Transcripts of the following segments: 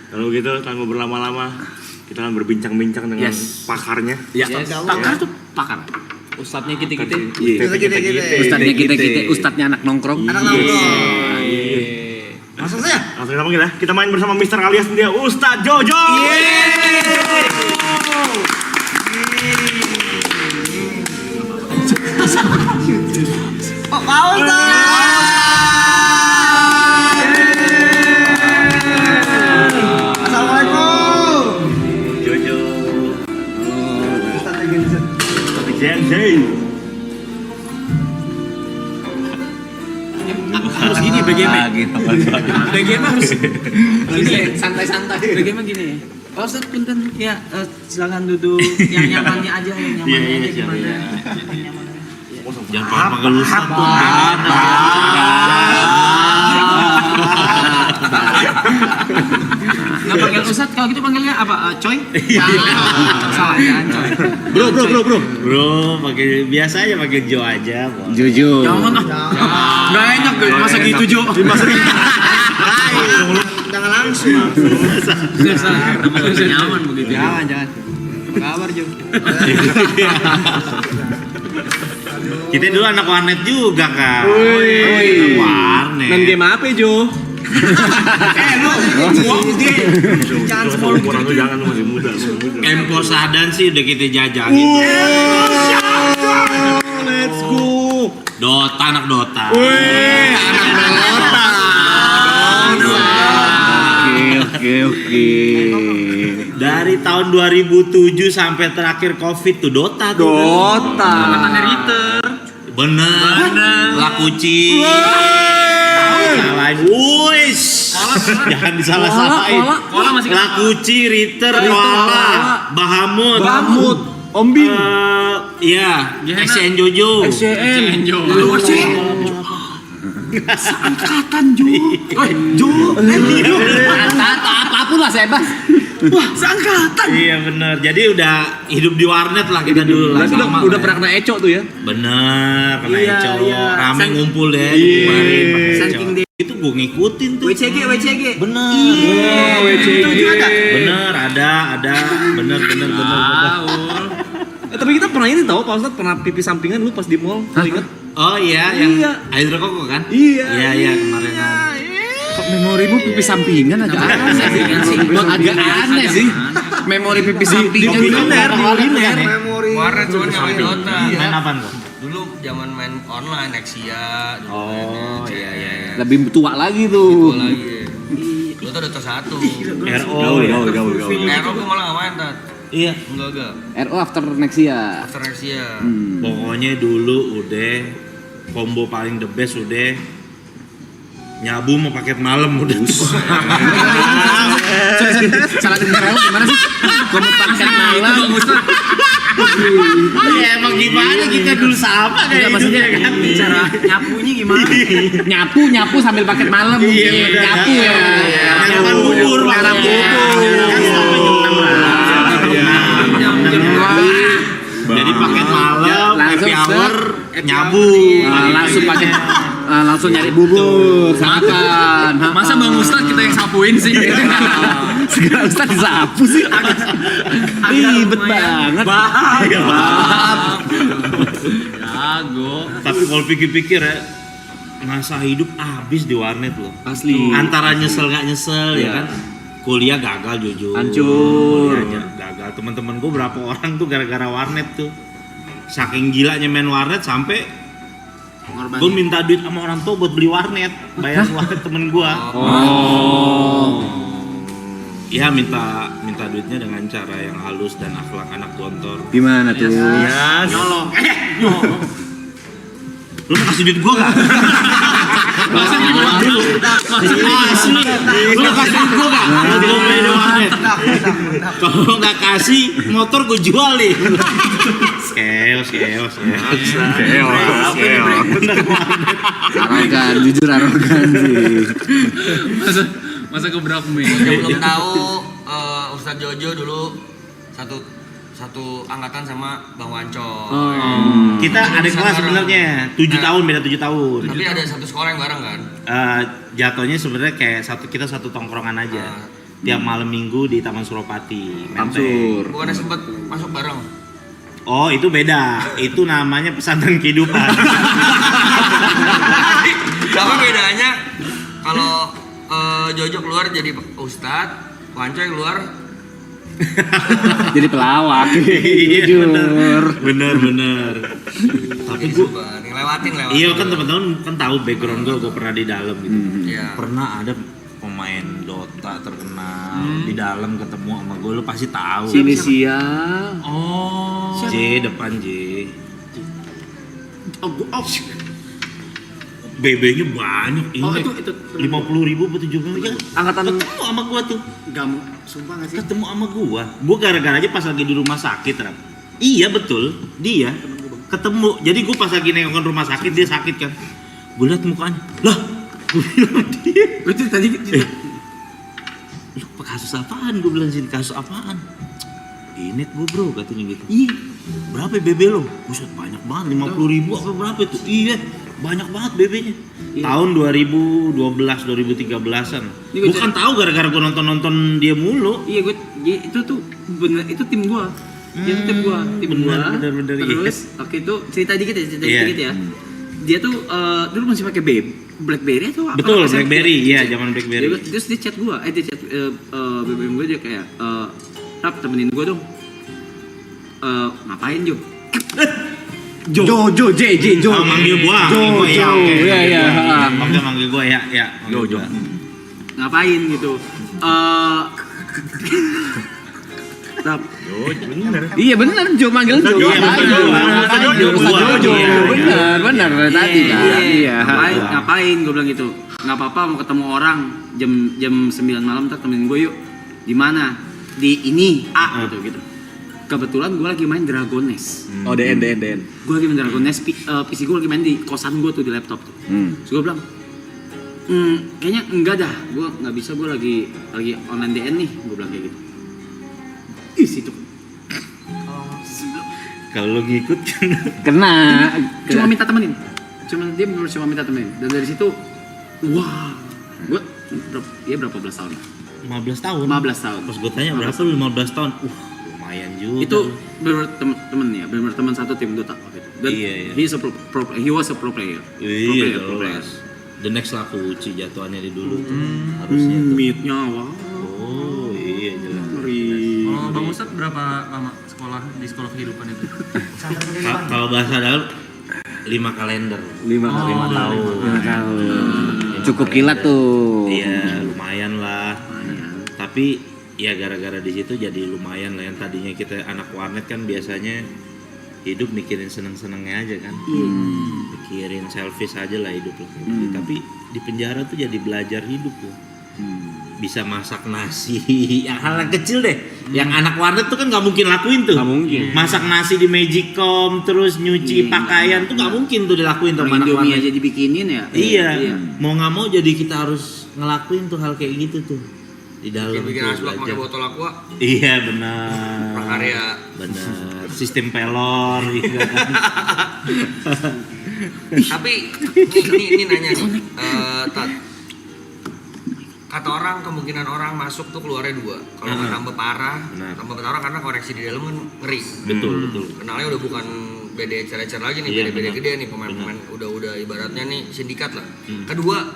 Kalau gitu tanpa berlama-lama kita akan berbincang-bincang dengan pakarnya. Pakar tuh pakar. Ustadznya kita. Ustadznya kita. Ustadznya anak nongkrong. Langsung saja. Langsung kita panggil ya. Kita main bersama Mister alias dia Ustadz Jojo. Pak Ustadz. Assalamualaikum. Jojo. Ustadz lagi di sini. Sensei. Harus gini BGM. BGM harus Gini, santai-santai. BGM gini. Pak Ustadz punten ya silakan duduk yang nyamannya aja yang nyamannya aja gimana. Jangan panggil Ustadz tuh. Nggak panggil Ustadz, kalau gitu panggilnya apa? Coy? Salah jangan Coy. Bro. Bro, pakai biasa aja pakai Jo aja. Jujur. Jangan ah. Nggak enak masa gitu Jo. Jangan langsung. Nyaman begitu. Jangan. Apa kabar Jo? Kita dulu anak warnet juga kan. Warnet. Main game apa Jo? Jangan semua Orang tuh jangan masih muda. Empo Sadan sih udah kita jajahin. Let's go. Dota, anak Dota. Oke. Dari tahun 2007 sampai terakhir Covid tuh Dota tuh. Angkatannya Ritter. Bener. Lakuci. Salahin. Wuis. Jangan disalah-salahin. Koala masih Lakuci, Ritter, Koala, Bahamut. Om Bim. Iya, SCN Jojo. SCN Jo. Seangkatan Jo. Jo. Apapun lah saya bahas. Wah, seangkatan. Iya bener. Jadi udah hidup di warnet lah kita dulu lah. Berarti Sama udah lah pernah kena Eco tuh ya? Bener, kena Iya, Eco. iya. Rame Sang- ngumpul deh. Iya. Saking itu gue ngikutin tuh. WCG. Bener. Itu juga ada. Bener, ada. Bener. Tapi kita pernah ini tahu Pak Ustadz pernah pipi sampingan lu pas di mall. Lu inget? Oh iya, yang Iya. air rokok kan? Iya. Iya kemarin. Kok memorimu pipi sampingan agak aneh sih. Agak aneh sih. Memori pipi sampingan kuliner. memori. Warnet cuma nyamain Dota. Main apaan kok? Dulu zaman main online Nexia. Dulu Oh mainnya, iya. Lebih tua lagi tuh. Gua lagi. Dota Dota 1. RO ya. Ero gua malah gak main Tat. Iya. Enggak. RO after Nexia. After Nexia. Pokoknya dulu udah combo paling the best udah nyabu mau paket malam udah. Salah dengar ya, gimana sih? Kamu pakai malam. Ya emang gimana kita dulu sama kayak maksudnya kan. Cara nyapunya gimana? Nyapu sambil paket malam mungkin. bener. Nyapu ya. Nyarapan bubur, Nyarap bubur. Kan sampai jam 6 lah. Jadi paket malam, happy hour, nyabu. Langsung nyari bubur, makan. Masa Bang Ustadz kita yang sapuin sih? Segala Ustadz disapu sih. Ribet banget. Bahaya. Jago. Tapi kalau pikir-pikir ya, masa hidup habis di warnet loh. Asli. Antara nyesel nggak nyesel ya kan. Kuliah gagal jujur. Hancur. Kuliahnya gagal. Teman-teman gue berapa orang tuh gara-gara warnet tuh. Saking gilanya main warnet sampai gue minta duit sama orang tua buat beli warnet, bayar warnet temen gue. Ya minta duitnya dengan cara yang halus dan akhlak anak gontor. Gimana tuh? Nyolong. Lu mau kasih duit gue gak? Masa dibawa dulu. Asli. Lu mau kasih duit gue gak? Gue beli di warnet. Kalau gak kasih motor gue jual nih. Chaos. Arogan, jujur arogan sih. Masa keberapa nih? Yang belum tahu Ustadz Jojo dulu satu angkatan sama Bang Wancol. Kita ada kelas sebenarnya 7 tahun, beda 7 tahun. Tapi ada satu sekolah yang bareng kan. Jatuhnya sebenarnya kayak kita satu tongkrongan aja. tiap malam minggu di Taman Suropati. Menteng. Samsur. Bukannya sempet masuk bareng. Oh itu beda, itu namanya pesantren kehidupan. Tapi bedanya kalau Jojo keluar jadi ustad, Wancoy keluar Jadi pelawak. Iya Jujur. bener. Tapi jadi gue, suka ngelewatin. iya kan teman-teman kan tahu background gue pernah di dalam gitu. Iya. Pernah ada pemain Dota terkenal di dalam ketemu sama gue, lu pasti tahu. Inisial. Oh. J depan J. BB-nya banyak, Oh, ingat. itu 50.000 atau 70.000 Angkatan ketemu sama gua tuh. Gamu, sumpah gak sih? Ketemu sama gua gara-gara aja pas lagi di rumah sakit, Rap. Iya betul, dia ketemu. Jadi gua pas lagi nengokin rumah sakit, dia sakit kan. Gua liat mukanya, lah gua bilang dia. Itu tadi Lu kasus apaan? Gua bilang sini kasus apaan? Inet gua bro, katanya gitu. Iya, berapa BB lo? Buset banyak banget, 50.000 apa berapa itu? Iya, banyak banget BB-nya. Tahun 2012-2013an. Ini gua Bukan tahu gara-gara gua nonton dia mulu. Iya, itu tuh bener, itu tim gua. Itu tim gua, bener, Terus, oke itu cerita dikit Iya. dikit ya. Dia tuh dulu masih pakai BlackBerry atau apa? Betul, SMP? BlackBerry, iya zaman BlackBerry. Terus dia chat gua, dia chat BBM gua, dia kayak Rap temenin gua dong. Ngapain Jo? Jo, J, Jo. Oh, manggil gua. Jo, Manggil gua, Jo. oke. Iya, iya. Oke, manggil gua ya. manggil gua. Ngapain gitu? Rap, Iya benar, Jo manggil Jo. Iya, Ngapain bener. Jo? Ngapain Jo? Jo. Iya, Benar tadi kan. Iya. ngapain gue bilang gitu. Nggak apa-apa mau ketemu orang jam 9 malam ntar temenin gue yuk. Di mana? Di ini gitu. Kebetulan gue lagi main Dragon Nest. Oh, DN. Gue lagi main Dragon Nest, PC gue lagi main di kosan gue tuh di laptop tuh. Terus gue bilang, kayaknya enggak dah, gue nggak bisa, gue lagi online DN nih, gue bilang kayak gitu. Ih situ. Kalau lu ngikut kan Kena. Cuma minta temenin. Dia bener cuma minta temenin. Dan dari situ, wah, gue berapa belas tahun? 15 tahun. 15 tahun. Pas gua tanya berapa lu 15 tahun? Lumayan juga. Itu bener temen ya, bener teman satu tim Dota waktu itu. Dan Iya. he was a pro player. Iya, Pro player. The next Lakuchi jatuhannya di dulu tuh. Harusnya tuh. Meet-nya wow. Oh, iya jelas. Oh, Bang Ustadz berapa lama sekolah di sekolah kehidupan itu? Kalau bahasa dalam 5 kalender. 5 tahun. Cukup kilat tuh. Iya, lumayan lah. Tapi ya gara-gara di situ jadi lumayan lah. Yang tadinya kita anak warnet kan biasanya hidup mikirin seneng-senengnya aja kan. Mikirin selfish aja lah hidup lah. Tapi di penjara tuh jadi belajar hidup tuh. Bisa masak nasi, yang hal yang kecil deh. Yang anak warnet tuh kan nggak mungkin lakuin tuh. Nggak mungkin. Masak nasi di Magicom, terus nyuci pakaian tuh nggak mungkin tuh dilakuin tuh sama anak Indomie warnet. aja dibikinin ya. Iya, mau nggak mau jadi kita harus ngelakuin tuh hal kayak gitu tuh di dalam. Bikin tuh asbak pakai belajar. botol aqua. Iya benar. Prakarya. Benar. Sistem pelor gitu kan. Tapi ini nanya nih, Tat. Kata orang kemungkinan orang masuk tuh keluarnya 2. Kalau nggak tambah parah, Benar. tambah parah karena koneksi di dalam kan ngeri. Betul. Kenalnya udah bukan BD ecer-ecer lagi nih, Iya, BD benar. gede nih, pemain-pemain udah ibaratnya nih sindikat lah. Kedua,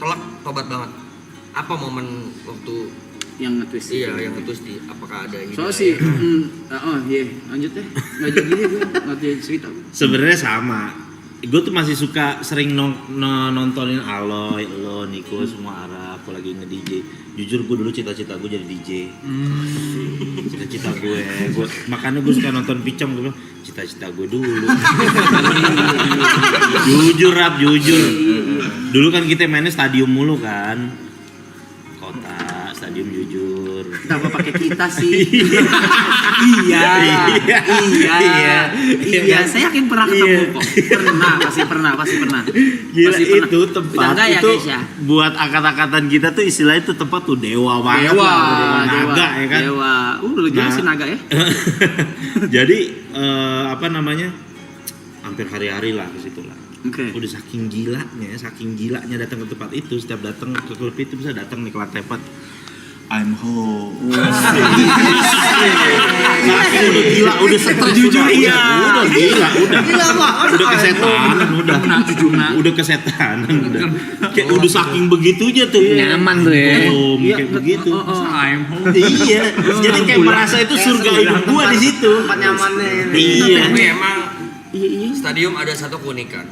telak tobat banget. Apa momen waktu Yang nge-twist. yang nge-twist di apakah ada Soalnya sih, lanjut deh. Nggak jadi gue, nggak jadi cerita. Sebenarnya sama. Gue tuh masih suka sering nontonin Aloy, lo, Niko, semua Arab, aku lagi nge-DJ. Jujur gue dulu cita-cita gue jadi DJ. Cita-cita gue. Makanya gue suka nonton Picom, gue bilang cita-cita gue dulu. Jujur Rap, jujur. Dulu kan kita mainnya stadium mulu kan. Kota, stadium jujur. Kenapa pakai kita sih? Iya. Saya yakin pernah ketemu kok. Pasti pernah. Gila Pasti pernah. itu tempat Bidangga ya, itu guys, ya? buat angkatan-angkatan kita tuh istilahnya itu tempat tuh dewa banget Dewa, lah, dewa naga ya kan. Dewa. Lu jelasin naga ya? Jadi apa namanya? Hampir hari-hari lah ke situ lah. Oke. Udah saking gilanya datang ke tempat itu, setiap datang ke klub itu bisa datang nih ke lantai 4. I'm home. Udah gila, udah terjujur iya. Udah gila, udah. Udah kesetanan, udah kesetanan, udah. Kayak udah saking begitunya tuh. Nyaman tuh ya. Kayak begitu. I'm home. Iya. Jadi kayak merasa itu surga hidup gua di situ. Tempat nyamannya. Iya. Tapi emang stadium ada satu keunikan.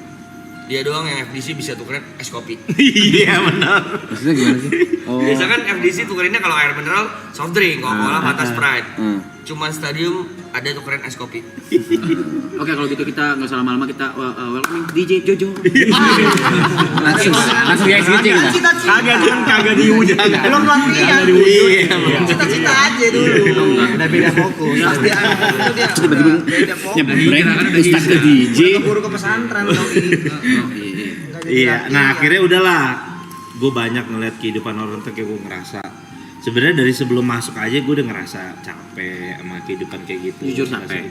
Dia doang yang FDC bisa tukerin es kopi. Iya benar. Maksudnya gimana sih? Oh. Biasa kan FDC tukerinnya kalau air mineral, soft drink, Coca-Cola, Fanta, Sprite. Cuman stadium ada tukerin es kopi. Oke, kalau gitu kita nggak usah lama-lama, kita welcoming DJ Jojo. Langsung ya SGC kita. Kagak diwujud. Belum latihan. Cita-cita aja dulu. Udah beda fokus. Pasti itu dia. Tiba-tiba Beda fokus. nyebreng Ustadz ke DJ. Guru ke pesantren dong. Iya. Nah akhirnya udahlah. Gue banyak ngeliat kehidupan orang tuh kayak gue ngerasa. Sebenarnya dari sebelum masuk aja gue udah ngerasa capek sama kehidupan kayak gitu. Jujur capek.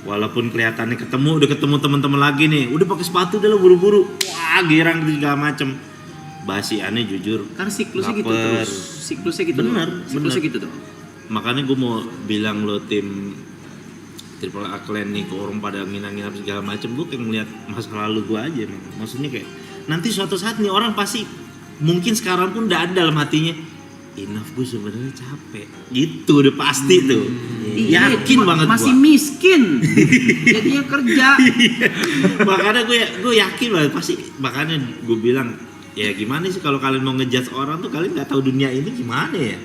Walaupun kelihatannya udah ketemu teman-teman lagi nih, udah pakai sepatu udah lo buru-buru, wah girang segala macem. Basi aneh jujur. Karena siklusnya gitu Laper. terus. Siklusnya gitu. Bener, Siklusnya bener. gitu tuh. Makanya gue mau bilang lo tim Triple A Clan nih ke orang pada nginap-nginap segala macem, gue kayak ngeliat masa lalu gue aja. Maksudnya kayak nanti suatu saat nih orang pasti mungkin sekarang pun udah ada dalam hatinya, enough gue sebenarnya capek gitu udah pasti tuh. Yakin banget masih gua. miskin. Jadinya kerja. Makanya gue yakin banget pasti, makanya gue bilang ya gimana sih kalau kalian mau ngejudge orang tuh kalian nggak tahu dunia ini gimana ya.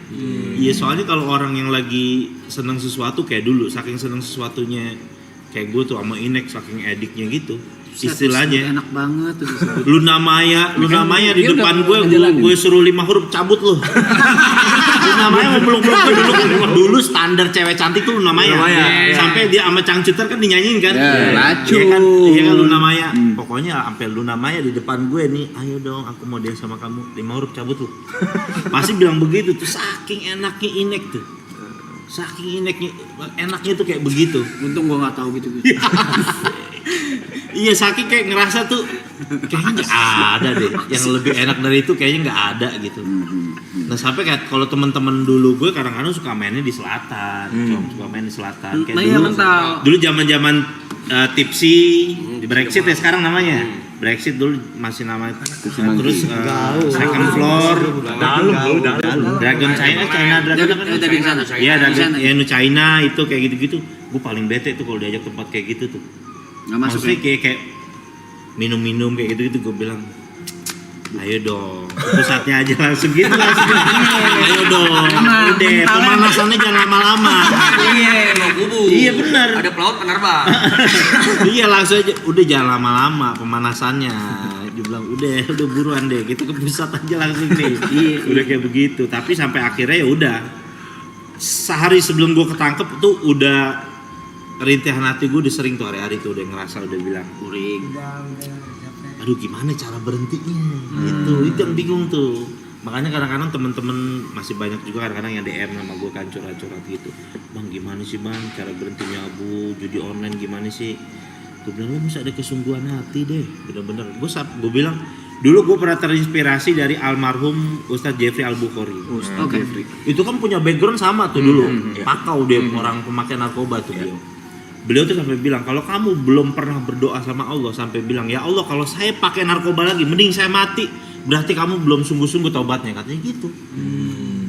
Iya soalnya kalau orang yang lagi seneng sesuatu kayak dulu saking seneng sesuatunya kayak gue tuh sama Inek saking ediknya gitu istilahnya enak banget tuh disebut. Luna Maya di dia depan udah gue ngejalanin. suruh 5 huruf cabut lu. Luna Maya mau peluk-peluk gue dulu standar cewek cantik tuh Luna Maya. Sampai dia sama Cangcuter kan dinyanyiin kan. Ya, lacu. Iya kan Luna Maya. Pokoknya sampai Luna Maya di depan gue nih, ayo dong aku mau dance sama kamu. 5 huruf cabut lu. Pasti bilang begitu tuh saking enaknya Inek tuh. Saking enaknya tuh kayak begitu. Untung gua nggak tahu gitu. Iya saking kayak ngerasa tuh kayaknya nggak ada deh yang lebih enak dari itu kayaknya nggak ada gitu. Nah sampai kayak kalau teman-teman dulu gue kadang-kadang suka mainnya di selatan, suka main di selatan. Kayak Iya, mental. dulu zaman-zaman tipsy di Brexit ya sekarang namanya. Brexit dulu masih namanya terus second floor, Dragon China Dragon Dari sana. Iya Dragon ya China itu kayak gitu-gitu. Gue paling bete tuh kalau diajak tempat kayak gitu tuh. Nggak masuk. Maksudnya kayak minum-minum kayak gitu gue bilang ayo dong pusatnya aja langsung gitu langsung ayo dong udah pemanasannya jangan lama-lama iya benar Ada pelaut penerbang. iya langsung aja udah jangan lama-lama pemanasannya dia bilang udah buruan deh kita ke pusat aja langsung nih udah kayak begitu tapi sampai akhirnya ya udah sehari sebelum gue ketangkep tuh udah rintihan hati gue udah sering tuh hari-hari tuh udah ngerasa udah bilang Kuring. aduh gimana cara berhentinya itu yang bingung tuh makanya kadang-kadang temen-temen masih banyak juga kadang-kadang yang DM sama gue kan curhat-curhat gitu bang gimana sih bang cara berhenti nyabu judi online gimana sih gue bilang lu mesti ada kesungguhan hati deh bener-bener gue bilang dulu gue pernah terinspirasi dari almarhum Ustadz Jeffrey Al-Bukhari. Oke. Itu kan punya background sama tuh dulu pakau dia orang pemakai narkoba tuh beliau tuh sampai bilang kalau kamu belum pernah berdoa sama Allah sampai bilang ya Allah kalau saya pakai narkoba lagi mending saya mati berarti kamu belum sungguh-sungguh taubatnya katanya gitu.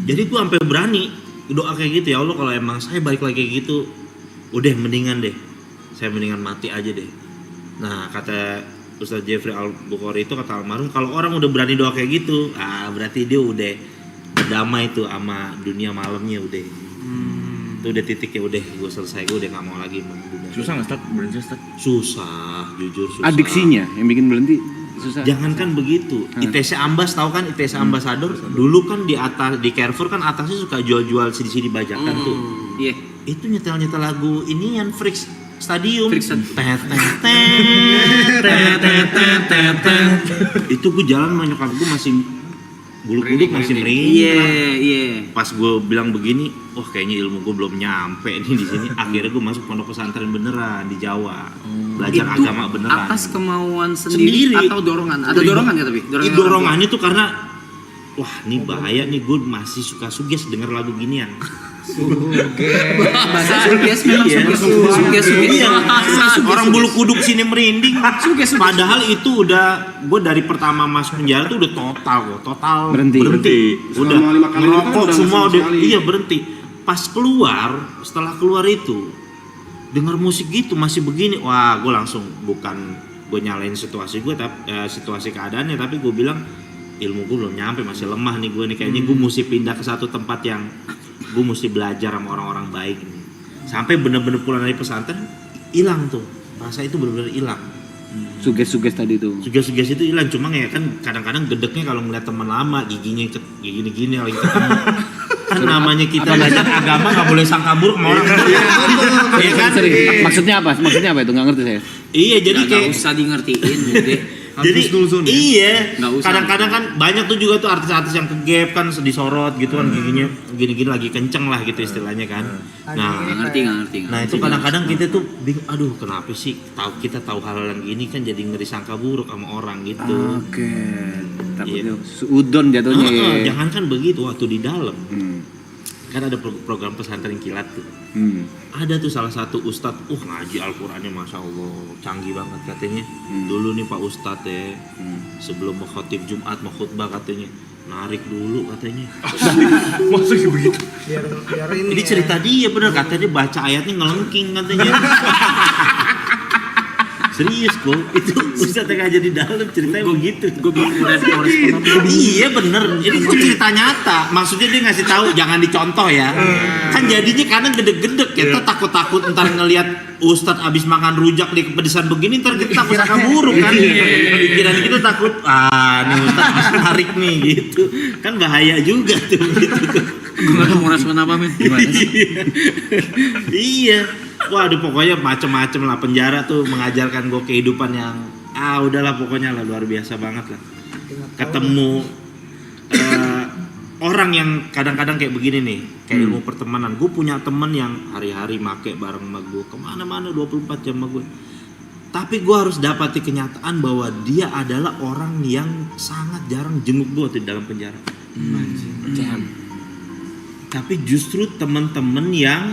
Jadi gue sampai berani doa kayak gitu ya Allah kalau emang saya balik lagi kayak gitu udah mendingan deh saya mendingan mati aja deh. Nah kata Ustadz Jeffrey Al-Bukhari itu kata almarhum kalau orang udah berani doa kayak gitu berarti dia udah berdamai tuh sama dunia malamnya udah. Itu udah titiknya udah gue selesai gue udah nggak mau lagi Susah nggak Stat? Berhenti Stat? susah jujur susah Adiksinya yang bikin berhenti susah. jangankan begitu ITC Ambas tahu kan ITC Ambassador dulu kan di atas di Carrefour kan atasnya suka jual-jual CD bajakan tuh Iya. itu nyetel lagu ini yang Freaks Stadium Freaks itu gue jalan sama nyokap gue masih bulu kuduk masih merinding Iya. pas gue bilang begini wah kayaknya ilmu gue belum nyampe nih di sini akhirnya gue masuk pondok pesantren beneran di Jawa belajar Itu agama beneran atas kemauan sendiri, atau dorongan? Ada dorongan ya tapi? dorongannya tuh karena wah ini bahaya nih, gue masih suka suges denger lagu ginian. Bahasa suges memang suges. Iya, orang bulu kuduk sini merinding. Padahal itu udah, gue dari pertama masuk penjara tuh udah total Berhenti. Udah Selama 5 kali itu kan ngerokok udah semua sama udah, sekali. iya berhenti. Pas setelah keluar itu denger musik gitu masih begini, wah gue langsung, bukan gue nyalain situasi gue, tapi situasi keadaannya, tapi gue bilang ilmu gue belum nyampe, masih lemah nih gue nih, kayaknya gue mesti pindah ke satu tempat yang gue mesti belajar sama orang-orang baik nih. Sampai bener-bener pulang dari pesantren hilang tuh rasa, itu bener-bener hilang. Suges-suges tadi tuh. Suges-suges itu hilang, cuma ya kan kadang-kadang gedeknya kalau ngeliat teman lama giginya gini-gini lagi ketemu. Kan namanya kita belajar agama nggak boleh sangka buruk sama orang. Iya kan? Maksudnya apa itu? Nggak ngerti saya. Iya, jadi Nggak kayak usah di ngertiin deh. jadi iya, Nggak usah. kadang-kadang kan banyak tuh juga tuh artis-artis yang ke-gap kan disorot gitu kan, giginya gini-gini lagi kenceng lah gitu istilahnya kan. Nah, Nggak ngerti. nah itu kadang-kadang kita tuh bingung, aduh kenapa sih kita tahu hal yang gini kan jadi ngeri sangka buruk sama orang gitu. Oke. Takutnya Iya. udon jatuhnya ya. Jangan kan begitu waktu di dalam. Hmm. Kan ada program pesantren kilat tuh. Hmm. Ada tuh salah satu ustadz, ngaji Al-Qur'annya Masya Allah, canggih banget katanya. Dulu nih Pak Ustadz ya, sebelum mau khotib Jumat, mau khutbah katanya, narik dulu katanya. Maksudnya begitu. Biar ini. Ini cerita dia bener, katanya baca ayatnya ngelengking katanya. Serius kok, itu Ustadz yang aja di dalam ceritanya begitu. Gue bingung respon. Iya bener, ini tuh cerita nyata. Maksudnya dia ngasih tahu jangan dicontoh ya. Kan jadinya kadang gede-gede kita takut-takut ntar ngelihat Ustadz abis makan rujak di kepedesan begini, ntar kita takut sangka buruk kan. Pikiran kita takut, nih Ustadz abis narik nih gitu. Kan bahaya juga tuh gitu tuh. Gue nggak tahu mau respon apa men. Gimana sih? Iya. Waduh pokoknya macem-macem lah, penjara tuh mengajarkan gue kehidupan yang udahlah pokoknya lah luar biasa banget lah. Ketemu orang yang kadang-kadang kayak begini nih, kayak ilmu pertemanan. Gue punya temen yang hari-hari make bareng sama gue, kemana-mana 24 jam sama gue. Tapi gue harus dapati kenyataan bahwa dia adalah orang yang sangat jarang jenguk gue di dalam penjara. Tapi justru temen-temen yang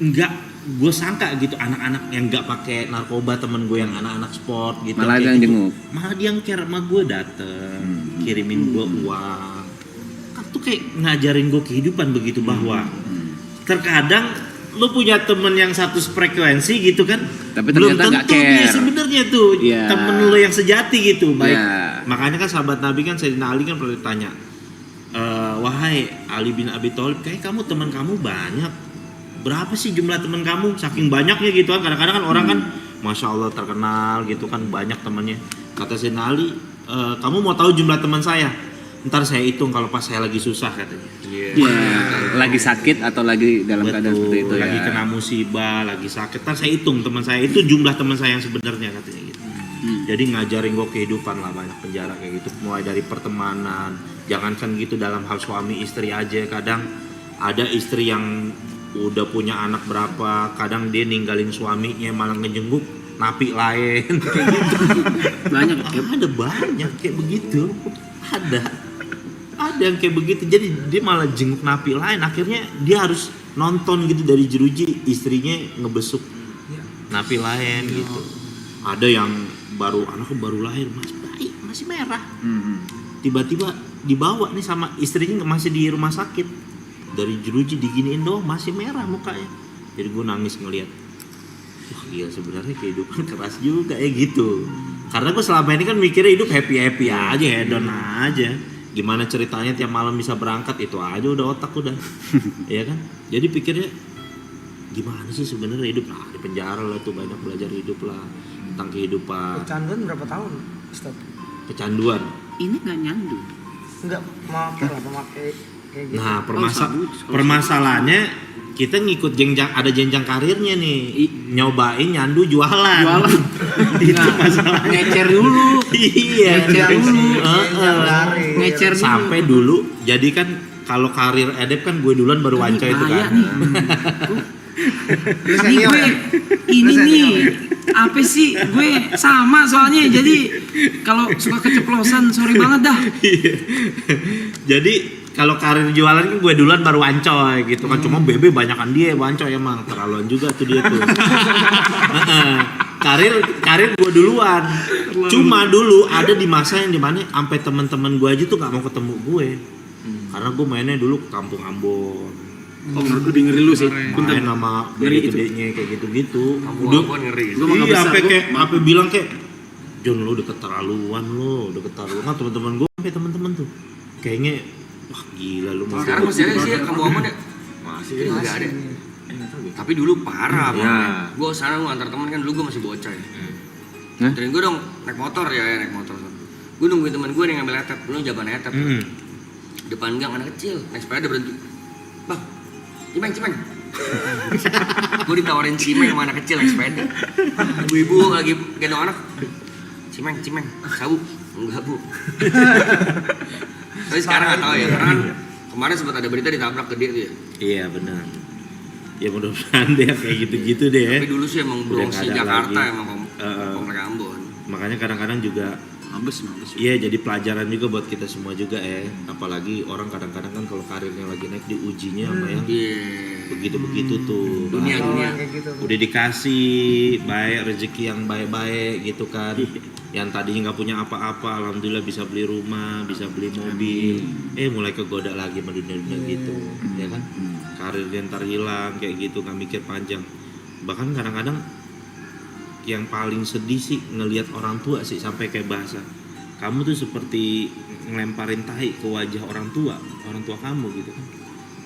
enggak gue sangka gitu, anak-anak yang enggak pakai narkoba, temen gue yang anak-anak sport gitu, Malah kayak yang gitu. jenguk. Malah dia yang care sama gue, dateng kirimin gue uang. Kan tuh kayak ngajarin gue kehidupan begitu, bahwa terkadang lu punya temen yang satu frekuensi gitu kan, Tapi belum ternyata nggak tentu dia care. sebenarnya tuh Iya. temen lu yang sejati gitu. Baik, Iya. makanya kan sahabat Nabi kan Sayyidina Ali kan pernah ditanya, wahai Ali bin Abi Thalib, kayak kamu teman kamu banyak, berapa sih jumlah teman kamu? Saking banyaknya gitu kan, kadang-kadang kan orang kan Masya Allah terkenal gitu kan, banyak temannya. Kata Sayyidina Ali, kamu mau tahu jumlah teman saya? Ntar saya hitung kalau pas saya lagi susah katanya. Iya. Lagi sakit atau lagi dalam keadaan seperti itu ya. Lagi kena musibah, lagi sakit, ntar saya hitung teman saya, itu jumlah teman saya yang sebenarnya katanya gitu. Jadi ngajarin gue kehidupan lah, banyak penjara kayak gitu, mulai dari pertemanan. Jangankan gitu dalam hal suami istri aja, kadang ada istri yang udah punya anak berapa, kadang dia ninggalin suaminya malah ngejenguk napi lain kayak gitu. Banyak. Ada banyak kayak begitu, ada yang kayak begitu. Jadi dia malah jenguk napi lain, akhirnya dia harus nonton gitu dari jeruji istrinya ngebesuk napi lain gitu. Ada yang anaknya baru lahir, masih merah, tiba-tiba dibawa nih sama istrinya, masih di rumah sakit, dari jeruji diginiin doang masih merah mukanya. Jadi gue nangis ngeliat, wah iya sebenarnya kehidupan keras juga ya gitu. Karena gue selama ini kan mikirnya hidup happy aja, hedon aja. Gimana ceritanya tiap malam bisa berangkat, itu aja udah otak udah. Iya kan? Jadi pikirnya gimana sih sebenarnya hidup? Nah di penjara lah tuh banyak belajar hidup lah, tentang kehidupan. Kecanduan berapa tahun, Ustaz? Kecanduan. Ini nggak nyandu. Enggak memakai kayak gitu. Nah permasalahannya kita ngikut ada jenjang karirnya nih, nyobain nyandu jualan. Itu masalahnya. Ngecer dulu. Iya. Ngecer dulu. Sampai dulu, jadi kan kalau karir edep kan gue duluan baru wanco itu kan. Ini gue ini nih apa sih gue sama soalnya jadi kalau suka keceplosan sorry banget dah. Jadi kalau karir jualan kan gue duluan baru Wancoy gitu kan, cuma Bebe banyakan dia Wancoy emang terlaluan juga tuh dia tuh. karir gue duluan. Cuma dulu ada di masa yang dimana sampai teman-teman gue aja tuh nggak mau ketemu gue, karena gue mainnya dulu ke Kampung Ambon. Oh lebih ngeri lu sih. Main sama gede-gedenya kayak gitu-gitu. Kamu ngeri. Iya, sampai bilang kayak John lu udah keterlaluan udah keterlaluan. Nah, teman-teman gue sampai teman-teman tuh kayaknya wah gila lu mau. Sekarang masih ada sih kamu apa deh? Masih ada. Tapi dulu parah banget. Gue sana ngantar teman kan dulu gue masih bocah ya. Anterin gue dong naik motor ya naik motor. Gue nungguin teman gue yang ngambil etep, dulu jaban etep. Depan gang anak kecil naik sepeda berhenti. Bang, cimeng. Gue ditawarin cimeng sama anak kecil naik sepeda. Ibu-ibu lagi gendong anak. Cimeng, sabu. Enggak, Bu. Tapi sekarang nggak tahu ya, karena kan kemarin sempat ada berita ditabrak gede tuh ya. Iya benar. Ya mudah-mudahan deh kayak gitu-gitu deh. Tapi dulu sih emang Bronxnya Jakarta lagi. emang komplek Ambon. Makanya kadang-kadang juga Mabes. iya jadi pelajaran juga buat kita semua juga apalagi orang kadang-kadang kan kalau karirnya lagi naik diujinya sama yang begitu-begitu tuh. Dunia Udah dikasih baik rezeki yang baik-baik gitu kan. Yang tadinya nggak punya apa-apa, alhamdulillah bisa beli rumah, bisa beli mobil. Mulai kegoda lagi sama dunia-dunia gitu, ya kan? Karirnya ntar hilang kayak gitu, nggak mikir panjang. Bahkan kadang-kadang yang paling sedih sih ngelihat orang tua sih sampai kayak bahasa kamu tuh seperti ngelemparin tahi ke wajah orang tua kamu gitu kan.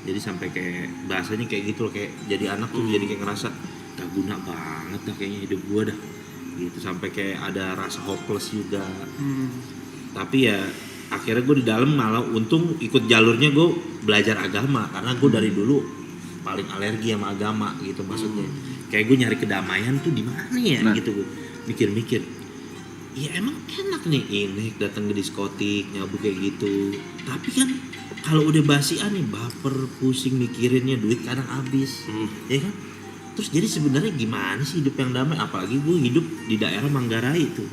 Jadi sampai kayak bahasanya kayak gitu loh, kayak jadi anak tuh jadi kayak ngerasa gak guna banget dah kayaknya hidup gua dah gitu, sampai kayak ada rasa hopeless juga. Tapi ya akhirnya gue di dalam malah untung ikut jalurnya gue belajar agama, karena gue dari dulu paling alergi sama agama gitu maksudnya. Kayak gue nyari kedamaian tuh di mana ya gitu, gue mikir-mikir. Ya emang enak nih ini datang ke diskotik nyabu kayak gitu. Tapi kan kalau udah basian nih baper, pusing mikirinnya, duit kadang habis, ya kan? Terus jadi sebenarnya gimana sih hidup yang damai? Apalagi gue hidup di daerah Manggarai itu,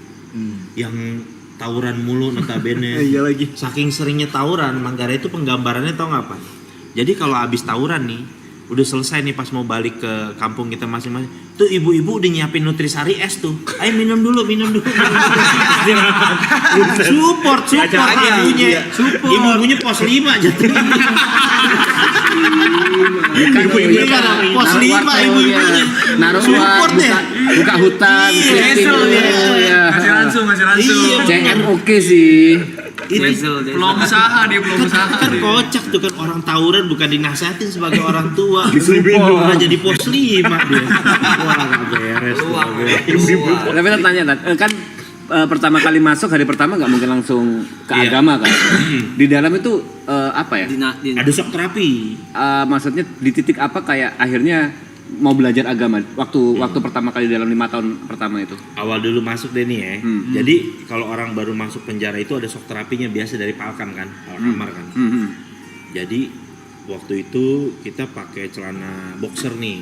yang tawuran mulu notabene. Iya lagi. Saking seringnya tawuran, Manggarai itu penggambarannya tau nggak apa? Jadi kalau habis tawuran nih, udah selesai nih pas mau balik ke kampung kita masing-masing, tuh ibu-ibu udah nyiapin nutrisari es tuh. Ayo minum dulu. Support ibunya. Ibu-ibunya pos 5 jatuh. Ibu-ibunya kan pos 5 ibu-ibunya. Naruh support deh. Buka hutan, Masih langsung. CM oke sih. Belum usaha dia. Kan kocak tuh kan, orang tawuran bukan dinasihatin sebagai orang tua, malah jadi pos 5 dia. Wah gak beres. Tapi tanya kan pertama kali masuk hari pertama nggak mungkin langsung ke agama kan? Di dalam itu apa ya? Ada shock terapi. Maksudnya di titik apa kayak akhirnya mau belajar agama waktu pertama kali dalam 5 tahun pertama itu? Awal dulu masuk deh nih ya. Jadi kalau orang baru masuk penjara itu ada shock terapinya biasa dari Palkam kan, Palkamar kan. Jadi waktu itu kita pakai celana boxer nih.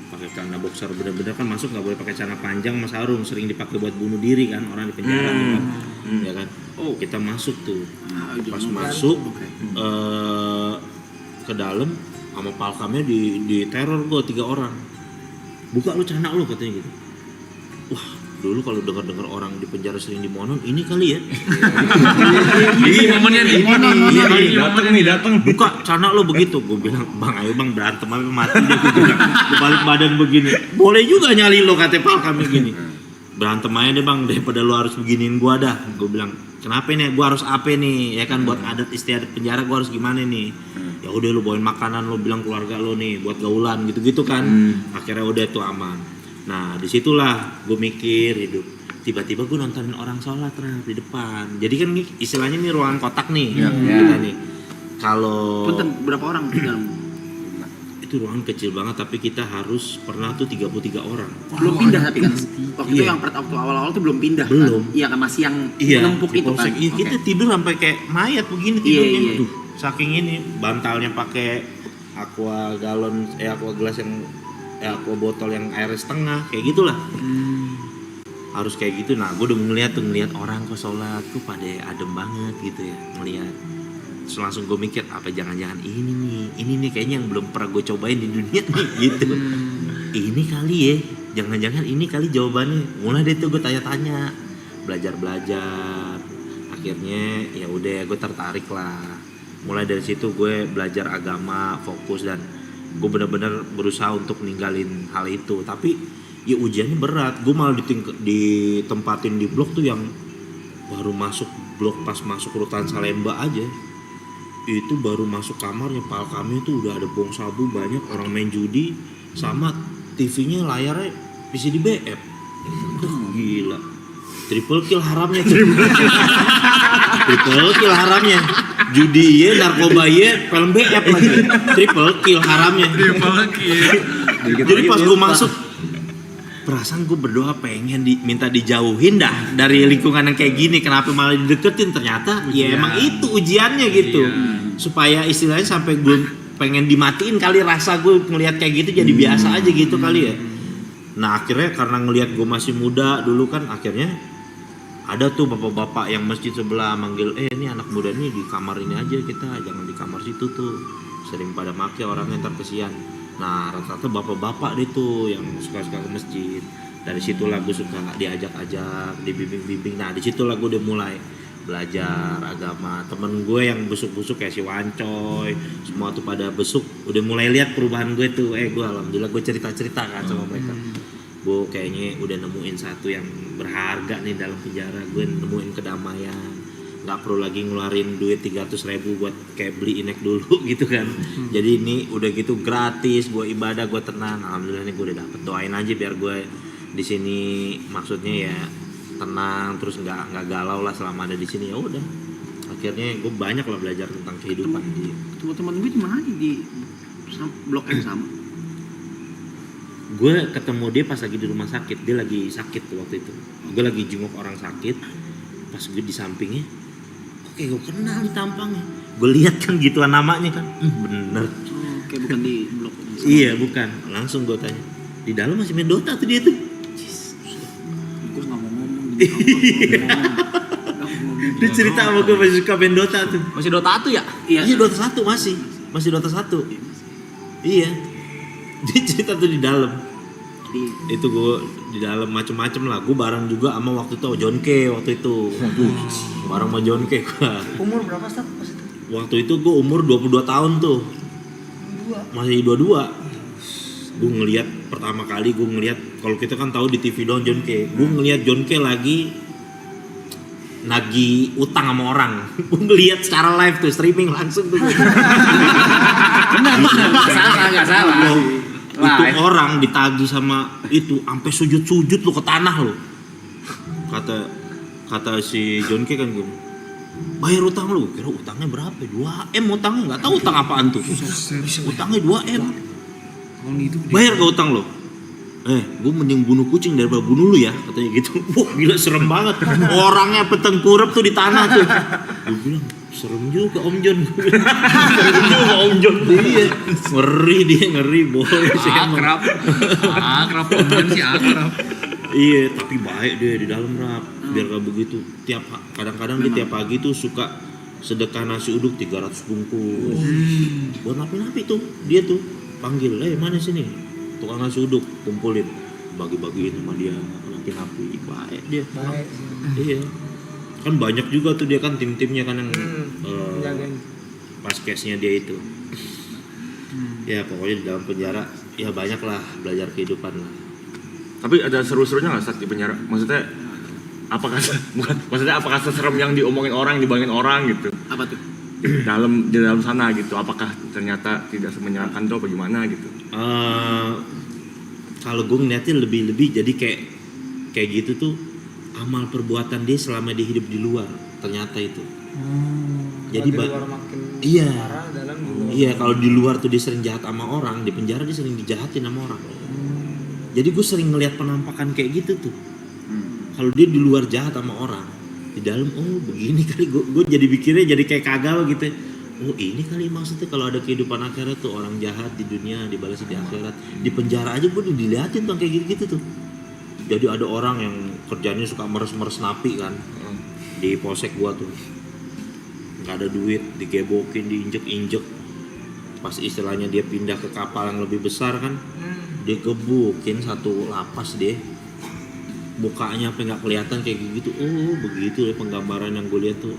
Pakai celana boxer bener-bener kan masuk nggak boleh pakai celana panjang sama sarung, sering dipakai buat bunuh diri kan orang di penjara tuh kan. Ya kan. Kita masuk tuh. Pas masuk ke dalam sama Palkamnya di teror gue 3 orang. Buka lu celana lu katanya gitu. Wah, dulu kalau dengar orang di penjara sering dimonon, ini kali ya. Ini momennya nih. Datang. Buka celana lu begitu. Gue bilang, "Bang, ayo Bang berantem sampai mati dia." Gue bilang, balik badan begini. Boleh juga nyali lo kata Palkamnya gini. Berantem aja deh Bang, daripada lu harus beginiin gua dah. Gue bilang, "Kenapa nih? Gua harus apa nih? Ya kan buat adat istiadat penjara gua harus gimana nih?" Ya udah lu bawain makanan, lu bilang keluarga lu nih buat gaulan gitu-gitu kan. Akhirnya udah itu aman. Nah disitulah gue mikir hidup. Tiba-tiba gue nontonin orang sholat di depan. Jadi kan istilahnya nih ruangan kotak nih. Kita nih. Kalau berapa orang di dalam? itu ruangan kecil banget, tapi kita harus pernah tuh 33 orang. Belum pindah tapi kan waktu itu yang waktu awal-awal tuh belum pindah. Belum. Kan? Iya kan masih yang nempuk di itu kan. Iya, kita tidur sampai kayak mayat begini tidurnya. Duh, saking ini bantalnya pakai aqua gelas yang aqua botol yang air setengah, kayak gitulah. Harus kayak gitu. Nah, gue udah ngeliat orang kok sholat tuh pada adem banget gitu ya, ngeliat. Terus langsung gue mikir, apa jangan-jangan ini nih kayaknya yang belum pernah gue cobain di dunia nih gitu. Ini kali ya, jangan-jangan ini kali jawabannya. Mulai deh tuh gue tanya-tanya, belajar. Akhirnya ya udah gue tertarik lah. Mulai dari situ gue belajar agama, fokus, dan gue benar-benar berusaha untuk ninggalin hal itu. Tapi ya ujiannya berat. Gue malah ditempatin di blok tuh yang baru masuk blok, pas masuk rutan Salemba aja itu baru masuk kamarnya, pal kami tuh udah ada bong sabu banyak, orang main judi, sama TV-nya layarnya PCD BF. Gila, triple kill haramnya triple kill haramnya, judi ya, narkoba ya, film BF lagi, triple kill haramnya. Jadi pas gue masuk, perasaan gue berdoa pengen minta dijauhin dah dari lingkungan yang kayak gini. Kenapa malah dideketin? Ternyata ya emang itu ujiannya gitu. Supaya istilahnya sampai gue pengen dimatiin kali, rasa gue ngelihat kayak gitu jadi biasa aja gitu kali ya. Nah akhirnya karena ngelihat gue masih muda dulu kan, akhirnya ada tuh bapak-bapak yang masjid sebelah manggil, ini anak muda nih di kamar ini aja, kita jangan di kamar situ tuh, sering pada make orangnya ntar kesian. Nah rata-rata bapak-bapak deh tuh yang suka-suka ke masjid. Dari situlah gue suka diajak-ajak, dibimbing-bimbing. Nah disitulah gue udah mulai belajar agama. Temen gue yang besuk-besuk kayak si Wancoy, semua tuh pada besuk, udah mulai lihat perubahan gue tuh. Gue alhamdulillah gue cerita-cerita kan sama mereka. Gue kayaknya udah nemuin satu yang berharga nih dalam penjara. Gue nemuin kedamaian. Nggak perlu lagi ngeluarin duit 300.000 buat kayak beli inek dulu gitu kan. Jadi ini udah gitu gratis, gue ibadah, gue tenang. Alhamdulillah nih gue udah dapet. Doain aja biar gue di sini, maksudnya ya tenang, terus nggak galau lah selama ada di sini. Ya udah, akhirnya gue banyak lah belajar tentang kehidupan. Teman-teman gue di mana aja di blok yang sama? Gue ketemu dia pas lagi di rumah sakit. Dia lagi sakit tuh waktu itu. Gue lagi jenguk orang sakit. Pas gue di sampingnya, oke gue kenal di tampangnya. Gue lihat kan gituan namanya kan, bener. Kayak bukan di blok. Iya bukan. Langsung gue tanya, di dalam masih main Dota tuh dia tuh. Gue nggak mau ngomong. Dia cerita sama gue masih suka main Dota tuh. Masih Dota 1 ya? Iya Dota 1 masih Dota 1. Iya. Dia cerita tuh di dalam. Itu gue di dalam macem-macem lah. Gue bareng juga sama waktu itu John K waktu itu. Bareng sama John K gue. Umur berapa Stat pas itu? Waktu itu gue umur 22 tahun tuh. Masih 22. Gue ngelihat pertama kali, gue ngelihat, kalau kita kan tahu di TV doang John K. Gue ngelihat John K lagi nagih utang sama orang. Gue ngelihat secara live tuh, streaming langsung tuh. Benar, nggak salah. Itu orang ditagih sama itu sampai sujud-sujud lu ke tanah lu. Kata si John K kan gini, bayar utang lu. Kira utangnya berapa? 2M utangnya, nggak tahu utang apaan tuh. Utangnya 2M. Bayar gak utang lo? Gue mending bunuh kucing daripada bunuh lu ya, katanya gitu. Wah gila serem banget. Orangnya petengkurap tuh di tanah tuh. Gue bilang serem juga Om John. Serem juga Om John. Iya. Ngeri boy. Akrab Om John sih akrab. Iya, tapi baik dia di dalam rap. Biar gak begitu. Kadang-kadang dia tiap pagi tuh suka sedekah nasi uduk 300 bungkus. Buat napi-napi tuh dia tuh panggil, mana sini tukang nasi uduk, kumpulin, bagi-bagiin sama dia napi-napi. Baik dia. Iya. Kan banyak juga tuh dia kan tim-timnya kan yang pas case-nya dia itu. Ya pokoknya di dalam penjara ya banyak lah belajar kehidupan lah. Tapi ada seru-serunya nggak saat di penjara? Maksudnya apakah seserem yang diomongin orang, dibangin orang gitu? Apa tuh? Di dalam sana gitu, apakah ternyata tidak semenyenangkan tuh apa gimana gitu? Kalau gue ngeliatnya lebih jadi kayak gitu tuh amal perbuatan dia selama dia hidup di luar, ternyata itu. Jadi di luar makin iya parah, dalam di luar. Iya, kalau di luar tuh dia sering jahat sama orang, di penjara dia sering dijahatin sama orang. Jadi gue sering ngeliat penampakan kayak gitu tuh. Kalau dia di luar jahat sama orang, di dalam begini kali gue jadi pikirnya jadi kayak kagak gitu. oh ini kali maksudnya kalau ada kehidupan akhirat tuh, orang jahat di dunia dibalas di akhirat. Di penjara aja gue dilihatin tuh kayak gitu-gitu tuh. Jadi ada orang yang kerjanya suka meres-meres napi kan di polsek gua tuh, nggak ada duit, digebokin, diinjek-injek. Pas istilahnya dia pindah ke kapal yang lebih besar kan, digebukin satu lapas deh, mukanya apa nggak kelihatan kayak gitu. Oh begitu ya penggambaran yang gue lihat tuh,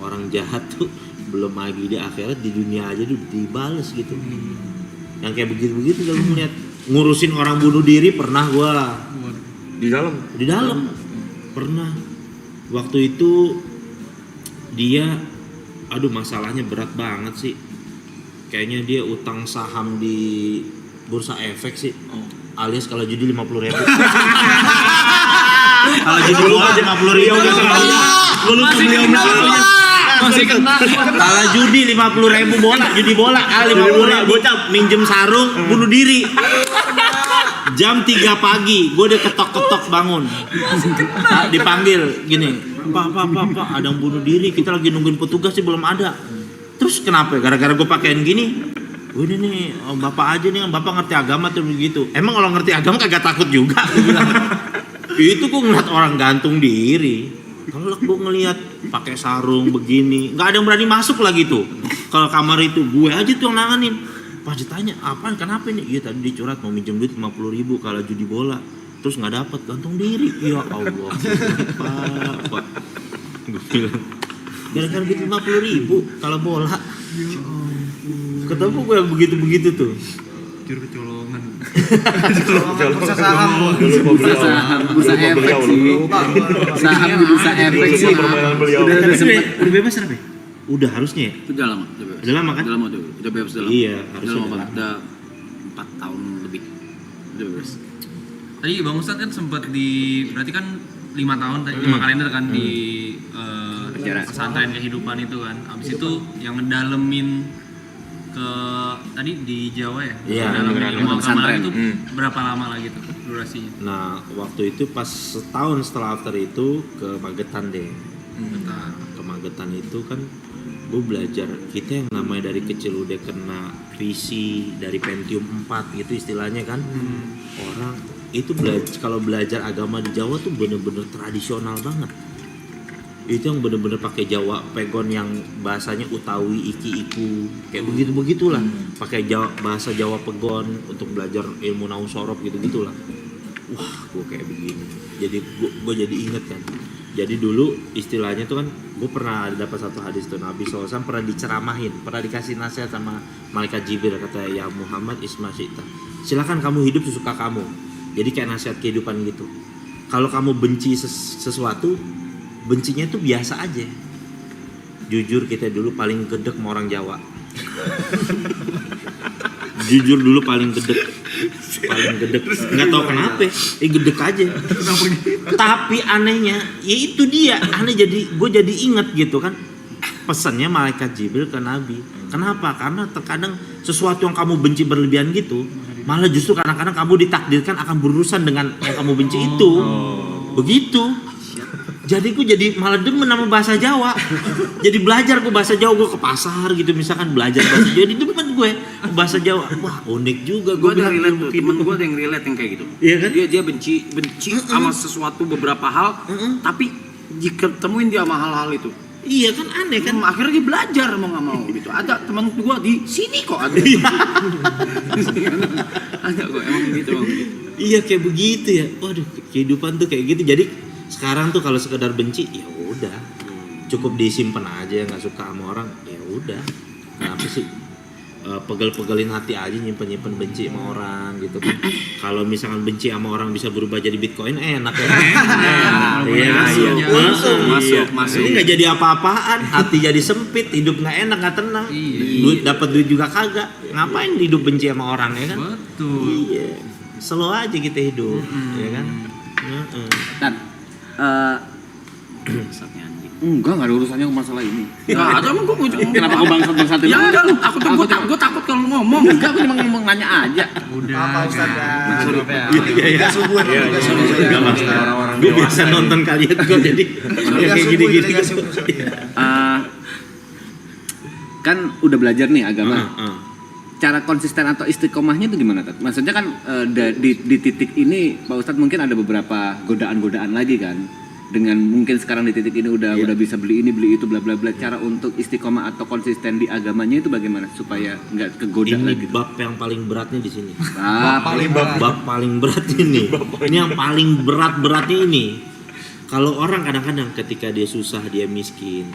orang jahat tuh belum lagi di akhirat, di dunia aja tuh dibales gitu. Yang kayak begitu-begitu kalau melihat ngurusin orang bunuh diri pernah gua Di dalam. pernah. Waktu itu dia masalahnya berat banget sih, kayaknya dia utang saham di bursa efek sih, alias kalau judi 50.000. Kalau judi bola 50.000 Masih kena. kalau judi 50.000 bola, judi bola 50.000 bocah minjem sarung bunuh diri. Jam 3 pagi, gue udah ketok-ketok bangun. Dipanggil gini, Pak, ada yang bunuh diri, kita lagi nungguin petugas sih belum ada. Terus kenapa? Gara-gara gue pakein gini. Udah nih, bapak aja nih, bapak ngerti agama tuh begitu. Emang kalau ngerti agama kagak takut juga? Itu gue ngeliat orang gantung diri. Kalau gue ngeliat pakai sarung begini, nggak ada yang berani masuk lagi tuh. Kalau kamar itu gue aja tuh yang nanganin. Pas ditanya, apaan, kenapa ini? Iya tadi dicurat mau minjem duit 50.000 kalau judi bola. Terus nggak dapat, gantung diri. Ya Allah, Pak. Gue bilang, gara-gara duit 50.000 kalau bola. Ketemu gue yang begitu-begitu tuh. Juru kecolongan. Bursa saham. Bursa efek sih. Saham di bursa efek sih. Udah sempet. Udah bebas apa? Udah harusnya ya? Udah lama. Udah lama kan? Udah lama tuh. Udah bebas udah lama. Iya, Udah harusnya lama udah banget. Udah 4 tahun lebih. Udah bebas. Tadi Bang Ustadz kan sempat berarti kan 5 tahun, 5 kalender kan di pesantren kehidupan itu kan. Abis itu yang ngedalemin ke tadi di Jawa ya? Iya, ngedalemin ilmu agama pesantren. lagi tuh berapa lama lagi tuh durasinya? Nah, waktu itu pas setahun setelah after itu ke Magetan deh. Bentar. Ke Magetan itu kan gue belajar, kita yang namanya dari kecil udah kena visi dari Pentium 4 gitu istilahnya kan. Orang itu kalau belajar agama di Jawa tuh bener-bener tradisional banget. Itu yang bener-bener pakai Jawa pegon yang bahasanya Utawi, Iki-iku, kayak begitu-begitulah. Pakai bahasa Jawa pegon untuk belajar ilmu naung sorof gitu-gitulah. Wah, gue kayak begini. Jadi gue jadi inget kan. Jadi dulu istilahnya tuh kan, gue pernah dapat satu hadis tuh, Nabi SAW pernah diceramahin, pernah dikasih nasihat sama malaikat Jibril, kata ya Muhammad isma syi'ta, silakan kamu hidup sesuka kamu. Jadi kayak nasihat kehidupan gitu. Kalau kamu benci sesuatu, bencinya itu biasa aja. Jujur kita dulu paling gedek sama orang Jawa. Jujur dulu paling gedek. Nggak tahu kenapa, gedek aja. Tapi anehnya, ya itu dia. Aneh, gue jadi inget gitu kan. Pesannya malaikat Jibril ke Nabi. Kenapa? Karena terkadang sesuatu yang kamu benci berlebihan gitu, malah justru kadang-kadang kamu ditakdirkan akan berurusan dengan yang kamu benci itu. Begitu. Jadi gue jadi malah demen sama bahasa Jawa. Jadi belajar gue bahasa Jawa, gue ke pasar gitu misalkan belajar bahasa Jawa, jadi demen gue bahasa Jawa. Wah, unik juga Gue ada bilang relate ilmu tuh, hidup. temen gue ada yang relate yang kayak gitu. Iya kan? Dia benci sama sesuatu beberapa hal, tapi jika temuin dia sama hal-hal itu, Iya kan, aneh kan. akhirnya dia belajar mau nggak mau gitu. Ada teman gue di sini kok ada. Ada kok emang gitu. Iya kayak begitu ya. Waduh, kehidupan tuh kayak gitu. Jadi sekarang tuh kalau sekedar benci, ya udah, cukup disimpan aja. Nggak suka sama orang, ya udah. Kenapa sih pegel-pegelin hati aja, nyimpen benci sama orang gitu kan. Kalau misalkan benci sama orang bisa berubah jadi Bitcoin, enak ya. Iya, masuk. Ini nggak jadi apa-apaan, hati jadi sempit, hidup nggak enak, nggak tenang. Duit dapat duit juga kagak. Ngapain hidup benci sama orang ya kan? Betul. Iya. Slow aja kita hidup, ya kan? Dan enggak ada urusannya ke masalah ini. Nggak ada, emang gue mau Kenapa kau bangsat-bangsatin? Ya enggak, gue takut kalau ngomong. Enggak, aku cuma ngomong nanya aja. Apa Ustaz ya? Iya. Subuh Enggak masalah. Gue biasa nonton kalian kok jadi kayak gini-gini. kan udah belajar nih agama. Heeh. Cara konsisten atau istiqomahnya itu gimana, Tat? Maksudnya kan di titik ini Pak Ustadz mungkin ada beberapa godaan-godaan lagi kan. Dengan mungkin sekarang di titik ini udah bisa beli ini beli itu bla bla bla. Cara untuk istiqomah atau konsisten di agamanya itu bagaimana supaya nggak kegoda Ini lagi? bab yang paling beratnya di sini. Ah, Bab paling berat ini. Ini yang paling beratnya ini. Kalau orang kadang-kadang ketika dia susah, dia miskin,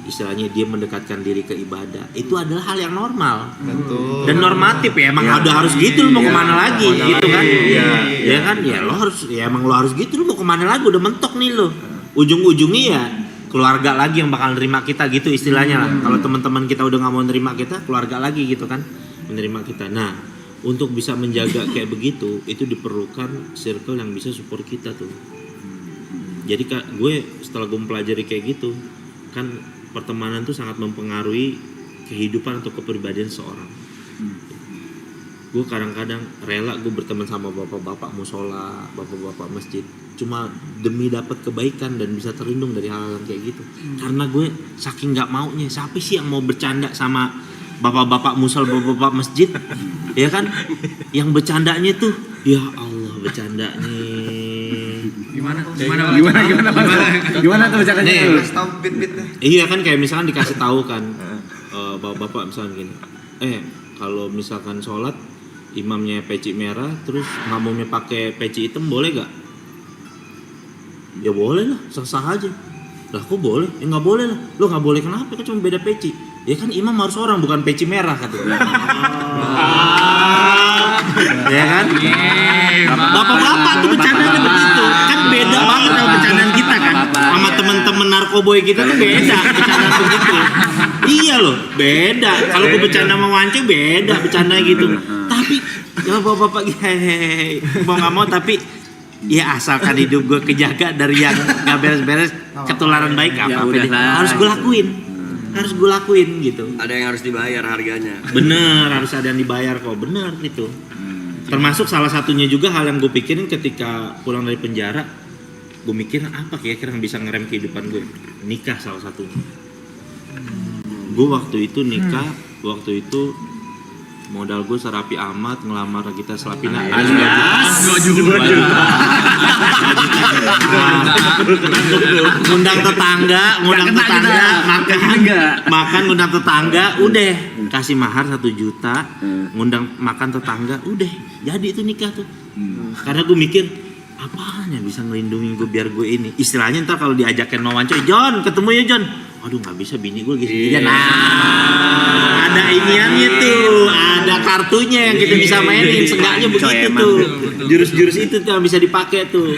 istilahnya dia mendekatkan diri ke ibadah, itu adalah hal yang normal. Betul. Dan normatif ya, emang udah harus gitu, lu mau kemana lagi gitu kan? Ya kan, ya lo harus, ya emang lo harus gitu, lu mau kemana lagi, udah mentok nih lo. Ujung-ujungnya ya keluarga lagi yang bakal nerima kita gitu istilahnya lah. Kalau teman-teman kita udah nggak mau nerima kita, keluarga lagi gitu kan menerima kita. Nah, untuk bisa menjaga kayak begitu, itu diperlukan circle yang bisa support kita tuh. Jadi gue setelah gue mempelajari kayak gitu, kan pertemanan tuh sangat mempengaruhi kehidupan atau kepribadian seorang. Gue kadang-kadang rela gue berteman sama bapak-bapak musola, bapak-bapak masjid, cuma demi dapat kebaikan dan bisa terlindung dari hal-hal yang kayak gitu. Karena gue saking nggak maunya, siapa sih yang mau bercanda sama bapak-bapak musola, bapak-bapak masjid, ya kan? Yang bercandanya tuh, ya Allah bercandanya. Gimana tuh caranya? Nih, Tahu bit-bitnya. iya kan kayak misalkan dikasih tahu kan, bapak-bapak misalkan gini, kalau misalkan sholat imamnya peci merah, terus makmumnya pakai peci hitam, boleh gak? Ya boleh lah, sah-sah aja. Lah kok boleh? Ya nggak boleh lah. Lo nggak boleh kenapa? Kan cuma beda peci. Ya kan imam harus orang, bukan peci merah katanya. Ya kan? Bapak-bapak tuh bercandanya begitu. Kan beda banget sama bercandaan kita kan. Sama temen-temen narkoboy kita tuh beda bercandaan begitu. Iya loh, beda. Kalau gue bercanda sama Wance beda bercandanya gitu. Tapi ya bapak-bapak hehehe, mau nggak mau tapi ya asalkan hidup gue kejaga dari yang nggak beres-beres, ketularan baik apa deh. Harus gue lakuin gitu. Ada yang harus dibayar harganya. Bener, harus ada yang dibayar kok, bener gitu. Termasuk salah satunya juga hal yang gue pikirin ketika pulang dari penjara, gue mikir apa kira-kira yang bisa ngerem kehidupan gue. Nikah salah satunya. Gue waktu itu nikah, waktu itu modal gue serapi amat, ngelamar kita Selapina. Ngundang tetangga, makan ngundang tetangga, udah kasih mahar 1 juta, ngundang makan tetangga, udah jadi itu nikah tuh. Karena gue mikir apaan yang bisa ngelindungin gue biar gue ini, istilahnya ntar kalau diajakin mau Wancoy, John ketemu ya John, aduh nggak bisa bini gue gitu. Nah, ada iniannya tuh, ada kartunya yang kita bisa mainin, seenggaknya begitu tuh. Jurus-jurus itu tuh yang bisa dipakai tuh.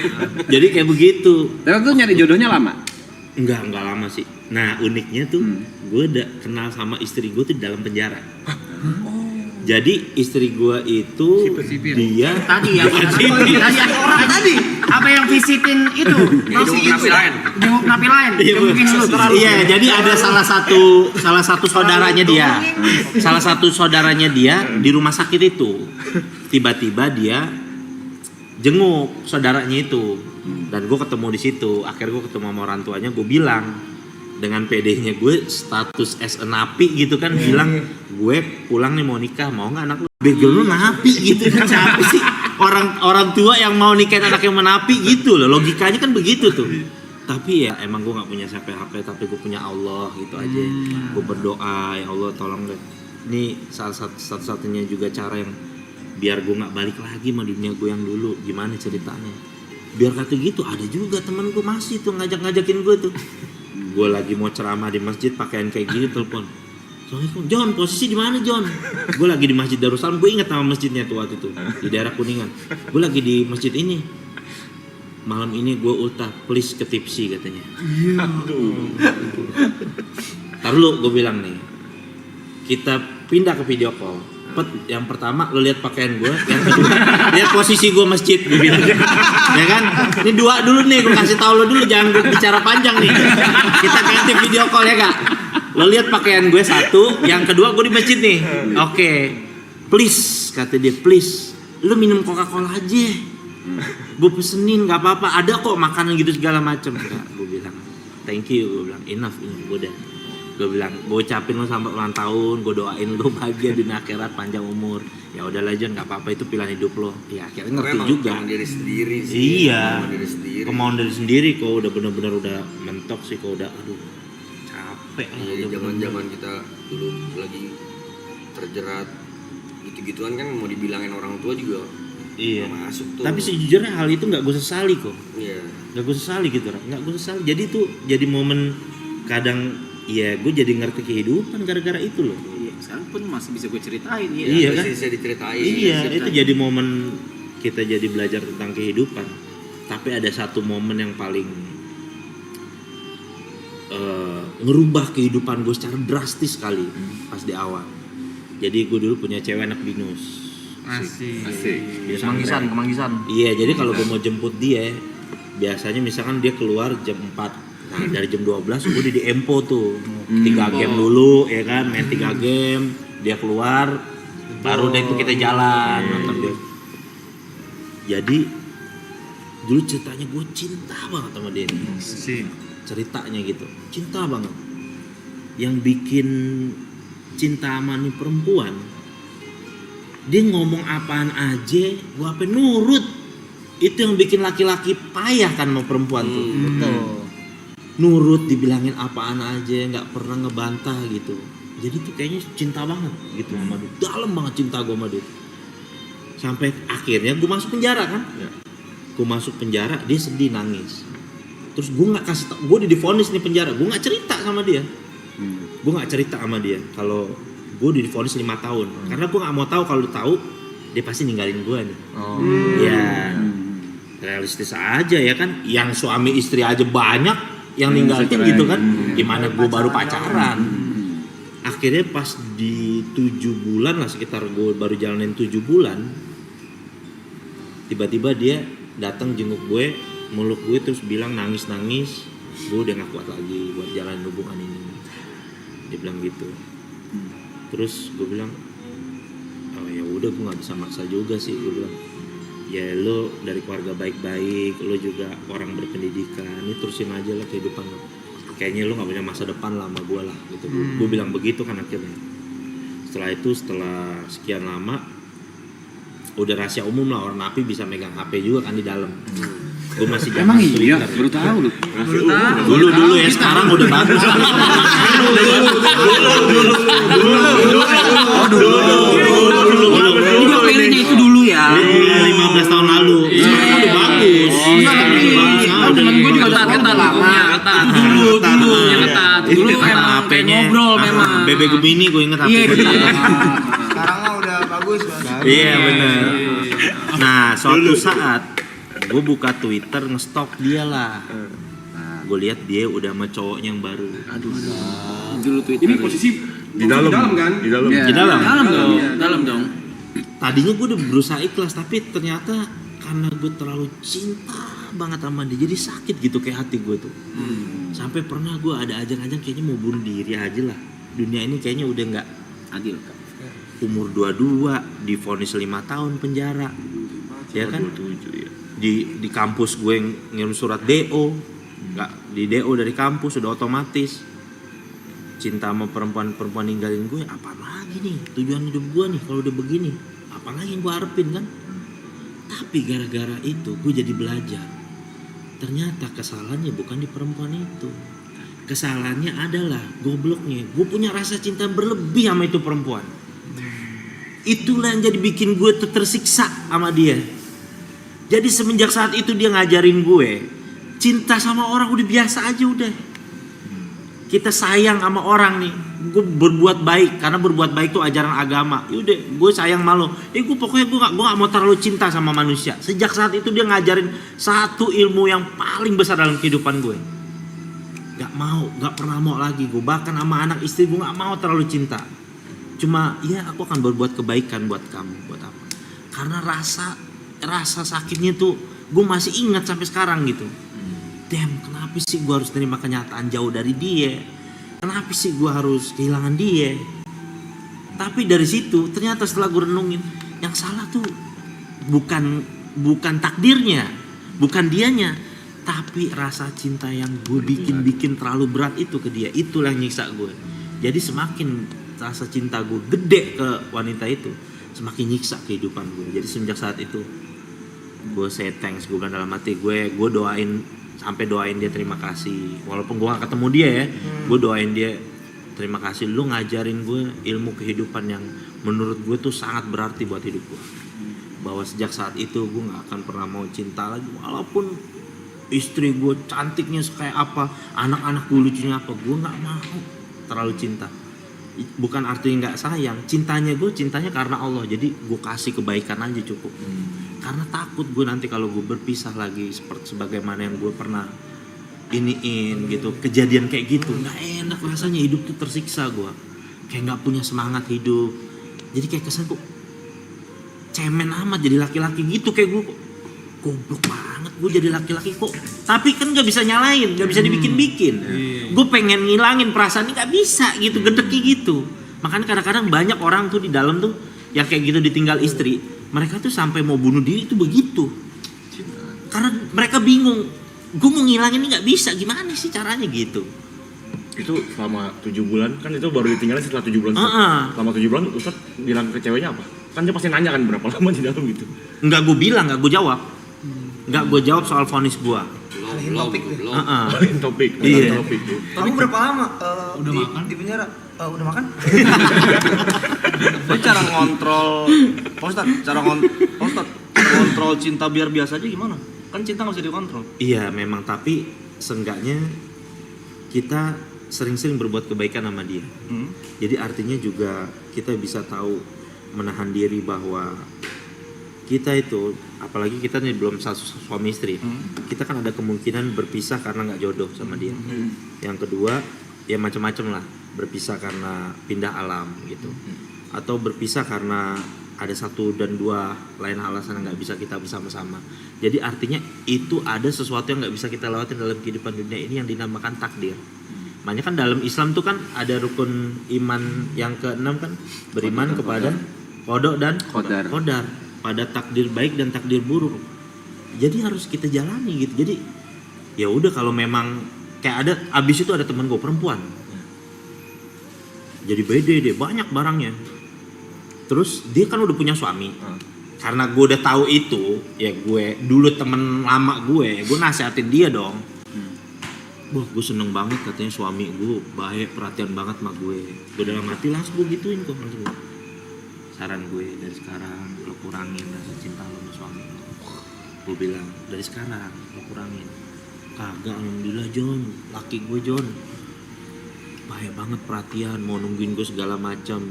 Jadi kayak begitu. Tapi tuh nyari jodohnya lama? Enggak lama sih. Nah uniknya tuh, gue udah kenal sama istri gue tuh di dalam penjara. Jadi istri gue itu dia Tadi yang orang tadi apa yang visitin itu masih itu jenguk napi lain mungkin lu terlalu. Iya, jadi ada salah satu saudaranya dia. Salah satu saudaranya dia di rumah sakit itu. Tiba-tiba dia jenguk saudaranya itu. Dan gue ketemu di situ. Akhirnya gue ketemu sama orang tuanya, gue bilang dengan PD-nya gue status as a napi gitu kan, bilang gue pulang nih mau nikah, mau nggak anak lu? Background lu napi gitu kan, siapa sih orang tua yang mau nikahin anak yang menapi gitu loh, logikanya kan begitu tuh. Tapi ya emang gue nggak punya siapa-siapa, tapi gue punya Allah gitu aja. Gue berdoa, ya Allah tolong deh. Ini salah satu-satunya juga cara yang biar gue nggak balik lagi sama dunia gue yang dulu. Gimana ceritanya? Biar kata gitu, ada juga temen gue masih tuh ngajakin gue tuh. Gue lagi mau ceramah di masjid pakaian kayak gini, telepon. Assalamualaikum, John, posisi di mana John? Gue lagi di Masjid Darussalam, gue inget nama masjidnya tuh waktu itu di daerah Kuningan. Gue lagi di masjid ini. Malam ini gue ultah, please ke tipsi katanya. Taruh lu, gue bilang nih, kita pindah ke video call. Yang pertama lo lihat pakaian gue, yang kedua lihat posisi gue masjid, gue bilang. Ya kan? Ini dua dulu nih, gue kasih tahu lo dulu, jangan gue bicara panjang nih. Kita ganti video call ya kak. Lo lihat pakaian gue satu, yang kedua gue di masjid nih. Oke. Please, kata dia, please. Lo minum Coca-Cola aja. Gue pesenin, nggak apa-apa. Ada kok makanan gitu segala macam. Gue bilang, thank you. Gue bilang, enough, gue udah. Gue bilang, gue ucapin lo sampai ulang tahun, gue doain lo bahagia di akhirat, panjang umur. Ya udahlah John, nggak apa-apa, itu pilihan hidup lo. Ya akhirnya ngerti juga. Kemauan diri sendiri sih. Iya. Kemauan diri sendiri. Kemauan dari sendiri kok udah bener-bener udah mentok sih, kok udah aduh capek. Iya, zaman-zaman kita dulu lagi terjerat gitu-gituan kan mau dibilangin orang tua juga Iya. nggak masuk tuh. Tapi sejujurnya hal itu nggak gue sesali kok. Iya. Nggak gue sesali gitu, nggak gue sesali. Jadi itu jadi momen kadang ya gue jadi ngerti kehidupan gara-gara itu loh. Iya, sekarang pun masih bisa gue ceritain ya. Iya kan? Bisa diceritain. Iya, itu jadi momen kita jadi belajar tentang kehidupan. Tapi ada satu momen yang paling ngerubah kehidupan gue secara drastis sekali pas di awal. Jadi gue dulu punya cewek anak binus. Asik. Dia Kemanggisan. Iya, jadi kalau gue mau jemput dia, biasanya misalkan dia keluar jam 4. Nah, dari jam 12 gue udah di Empo tuh. 3 game dulu ya kan, main 3 game, dia keluar, baru deh itu kita jalan nonton dia. Jadi dulu ceritanya gue cinta banget sama dia. Ceritanya gitu, cinta banget. Yang bikin cinta sama nih perempuan, dia ngomong apaan aja, gue apa nurut. Itu yang bikin laki-laki payah kan sama perempuan tuh. Betul. Nurut, dibilangin apaan aja, nggak pernah ngebantah gitu. Jadi tuh kayaknya cinta banget gitu sama dia. Dalam banget cinta gue sama dia. Sampai akhirnya gue masuk penjara kan. Gue masuk penjara, dia sedih nangis. Terus gue nggak kasih tau, gue udah divonis nih penjara, gue nggak cerita sama dia. Gue nggak cerita sama dia kalau gue udah divonis 5 tahun. Karena gue nggak mau tahu, kalau tahu dia pasti ninggalin gue nih. Ya realistis aja ya kan. Yang suami istri aja banyak yang ninggalin gitu kan. Gimana gue baru pacaran. Akhirnya pas di 7 bulan lah, sekitar gue baru jalanin 7 bulan, tiba-tiba dia datang jenguk gue, meluk gue, terus bilang nangis-nangis, gue udah gak kuat lagi buat jalanin hubungan ini. Dia bilang gitu. Terus gue bilang, oh ya udah, gue nggak bisa maksa juga sih. Gue bilang, ya lo dari keluarga baik-baik, lo juga orang berpendidikan, ini terusin aja lah kehidupan lo. Kayaknya lo nggak punya masa depan lah sama gue lah gitu. Gue bilang begitu kan akhirnya. Setelah itu, setelah sekian lama, udah rahasia umum lah, orang napi bisa megang HP juga kan di dalam. Gue masih Emang zaman iya, Twitter. baru tahu lu. Dulu ya, sekarang udah bagus. Ini gue pengennya itu dulu ya. 15 tahun lalu. Sekarang udah bagus. Temen gue juga ketat lama. Dulu yang ketat. Dulu emang kayak ngobrol memang. Bebek Gemini gue inget Iya. Sekarang mah udah bagus, Bang. Iya benar. Nah, suatu saat gue buka Twitter, ngestok dia lah. Gue lihat dia udah sama cowoknya yang baru. Dulu Twitter. Ini posisi di dalam kan? Di dalam. Iya. Di dalam. Dalam dong. Tadinya gue udah berusaha ikhlas, tapi ternyata karena gue terlalu cinta banget sama dia, jadi sakit gitu kayak hati gue tuh. Sampai pernah gue ada ajang-ajang kayaknya mau bunuh diri aja lah. Dunia ini kayaknya udah nggak Adil. umur 22 divonis 5 tahun penjara. Ya kan? 27 ya. Di kampus gue ngirim surat DO, nggak di DO dari kampus sudah otomatis. Cinta sama perempuan ninggalin gue, apa lagi nih tujuan hidup gue nih kalau udah begini, apa lagi yang gue harapin kan. Tapi gara-gara itu gue jadi belajar, ternyata kesalahannya bukan di perempuan itu, kesalahannya adalah gobloknya gue punya rasa cinta berlebih sama itu perempuan. Itulah yang jadi bikin gue tuh tersiksa sama dia. Jadi semenjak saat itu dia ngajarin gue cinta sama orang udah biasa aja udah. Kita sayang sama orang nih, gue berbuat baik karena berbuat baik itu ajaran agama. Yaudah, gue sayang sama lo. Gue pokoknya gue gak mau terlalu cinta sama manusia. Sejak saat itu dia ngajarin satu ilmu yang paling besar dalam kehidupan gue. Gak pernah mau lagi gue. Bahkan sama anak istri gue gak mau terlalu cinta. Cuma ya aku akan berbuat kebaikan buat kamu, buat apa? Karena rasa sakitnya tuh gue masih ingat sampai sekarang gitu. Damn, kenapa sih gue harus terima kenyataan jauh dari dia? Kenapa sih gue harus kehilangan dia? Tapi dari situ ternyata setelah gue renungin, yang salah tuh bukan takdirnya, bukan dianya, Tapi rasa cinta yang gue bikin terlalu berat itu ke dia, itulah yang nyiksa gue. Jadi semakin rasa cinta gue gede ke wanita itu, semakin nyiksa kehidupan gue. Jadi semenjak saat itu gue say thanks, gue bilang dalam hati gue doain, sampai doain dia terima kasih. Walaupun gue gak ketemu dia ya, gue doain dia terima kasih, lu ngajarin gue ilmu kehidupan yang menurut gue tuh sangat berarti buat hidup gue. Bahwa sejak saat itu gue gak akan pernah mau cinta lagi, walaupun istri gue cantiknya kayak apa, anak-anak gue lucunya apa, gue gak mau terlalu cinta. Bukan artinya gak sayang, cintanya karena Allah. Jadi gue kasih kebaikan aja cukup. Karena takut gue nanti kalau gue berpisah lagi seperti sebagaimana yang gue pernah iniin gitu, kejadian kayak gitu, gak enak rasanya, hidup tuh tersiksa gue, kayak gak punya semangat hidup. Jadi kayak kesan kok cemen amat jadi laki-laki gitu, kayak gue goblok banget gue jadi laki-laki kok. Tapi kan gak bisa nyalain, gak bisa dibikin-bikin. Gue pengen ngilangin perasaan ini gak bisa gitu, gedeki gitu. Makanya kadang-kadang banyak orang tuh di dalam tuh yang kayak gitu ditinggal istri, mereka tuh sampai mau bunuh diri itu begitu. Karena mereka bingung, gue mau ngilangin ini gak bisa, gimana sih caranya gitu. Itu selama 7 bulan, kan itu baru ditinggalin setelah 7 bulan. Selama 7 bulan Ustaz bilang ke ceweknya apa? Kan dia pasti nanya kan berapa lama di dalam gitu. Enggak gue bilang, enggak gue jawab. Enggak gue jawab soal vonis gue. Alihin topik deh. Balikin topik. Iya. Topik tuh. Kamu berapa lama Udah makan? di penjara? Udah makan? Itu cara ngontrol, Ustaz, kontrol cinta biar biasa aja gimana? Kan cinta nggak bisa dikontrol. Iya memang, tapi seenggaknya kita sering-sering berbuat kebaikan sama dia. Jadi artinya juga kita bisa tahu menahan diri bahwa kita itu, apalagi kita nih belum suami istri, kita kan ada kemungkinan berpisah karena nggak jodoh sama dia. Yang kedua, ya macam-macam lah, berpisah karena pindah alam gitu, atau berpisah karena ada 1 dan 2 lain alasan yang nggak bisa kita bersama-sama. Jadi artinya itu ada sesuatu yang nggak bisa kita lewatin dalam kehidupan dunia ini yang dinamakan takdir. Makanya kan dalam Islam tuh kan ada rukun iman yang ke-6 kan, beriman kepada qada dan qadar, pada takdir baik dan takdir buruk. Jadi harus kita jalani gitu. Jadi ya udah, kalau memang kayak ada, abis itu ada teman gue perempuan, jadi bede deh, banyak barangnya. Terus dia kan udah punya suami. Karena gue udah tahu itu, ya gue dulu temen lama gue nasihatin dia dong. Wah, gue seneng banget katanya suami gue baik, perhatian banget sama gue. Gue dalam hati langsung gue gituin kok. Saran gue dari sekarang lo kurangin rasa cinta lo sama suami. Gue bilang dari sekarang lo kurangin. Kagak, alhamdulillah John, laki gue John baik banget, perhatian, mau nungguin gue segala macam.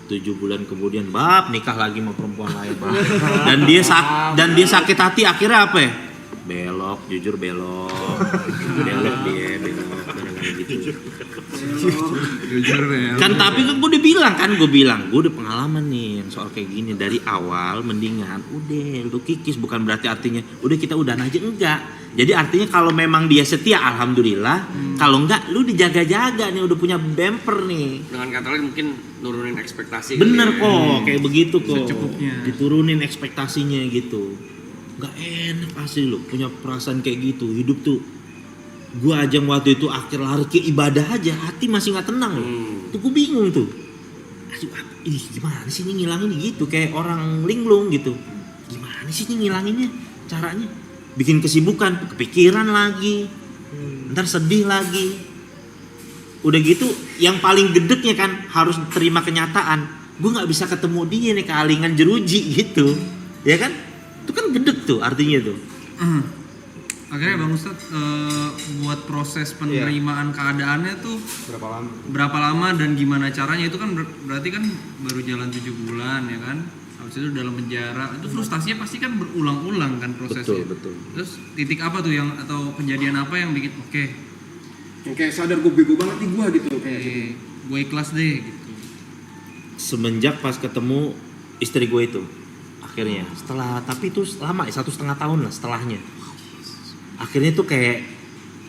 7 bulan kemudian bab nikah lagi sama perempuan lain. dan dia sakit hati, akhirnya apa ya? Belok, jujur belok dia gara-gara gitu. Kan tapi kan gue udah bilang gue udah pengalaman nih yang soal kayak gini dari awal. Mendingan udah lu kikis, bukan berarti artinya udah kita udahan aja, enggak. Jadi artinya kalau memang dia setia alhamdulillah, kalau enggak lu dijaga-jaga nih, udah punya bumper nih. Dengan kata lain mungkin nurunin ekspektasi. Bener kok, kayak begitu kok. Secukupnya. Diturunin ekspektasinya gitu. Gak enak asli lu punya perasaan kayak gitu. Hidup tuh, gua aja waktu itu akhir lari ke ibadah aja, hati masih gak tenang loh. Tuh gua bingung tuh. Aduh, ini gimana sih ini ngilangin gitu, kayak orang linglung gitu. Gimana sih ini ngilanginnya caranya? Bikin kesibukan, kepikiran lagi, ntar sedih lagi. Udah gitu, yang paling gedeknya kan harus terima kenyataan. Gue nggak bisa ketemu dia nih, kealingan jeruji gitu, ya kan? Itu kan gedek tuh artinya tuh. Akhirnya Bang Ustadz buat proses penerimaan keadaannya tuh berapa lama dan gimana caranya, itu kan berarti kan baru jalan 7 bulan ya kan? Habis itu dalam penjara, itu frustasinya pasti kan berulang-ulang kan prosesnya. Betul. Terus titik apa tuh yang, atau kejadian apa yang bikin Yang kayak sadar gue bego banget nih gue gitu kayak gitu. gue ikhlas deh gitu. Semenjak pas ketemu istri gue itu, akhirnya setelah, tapi itu lama 1,5 tahun lah setelahnya. Akhirnya tuh kayak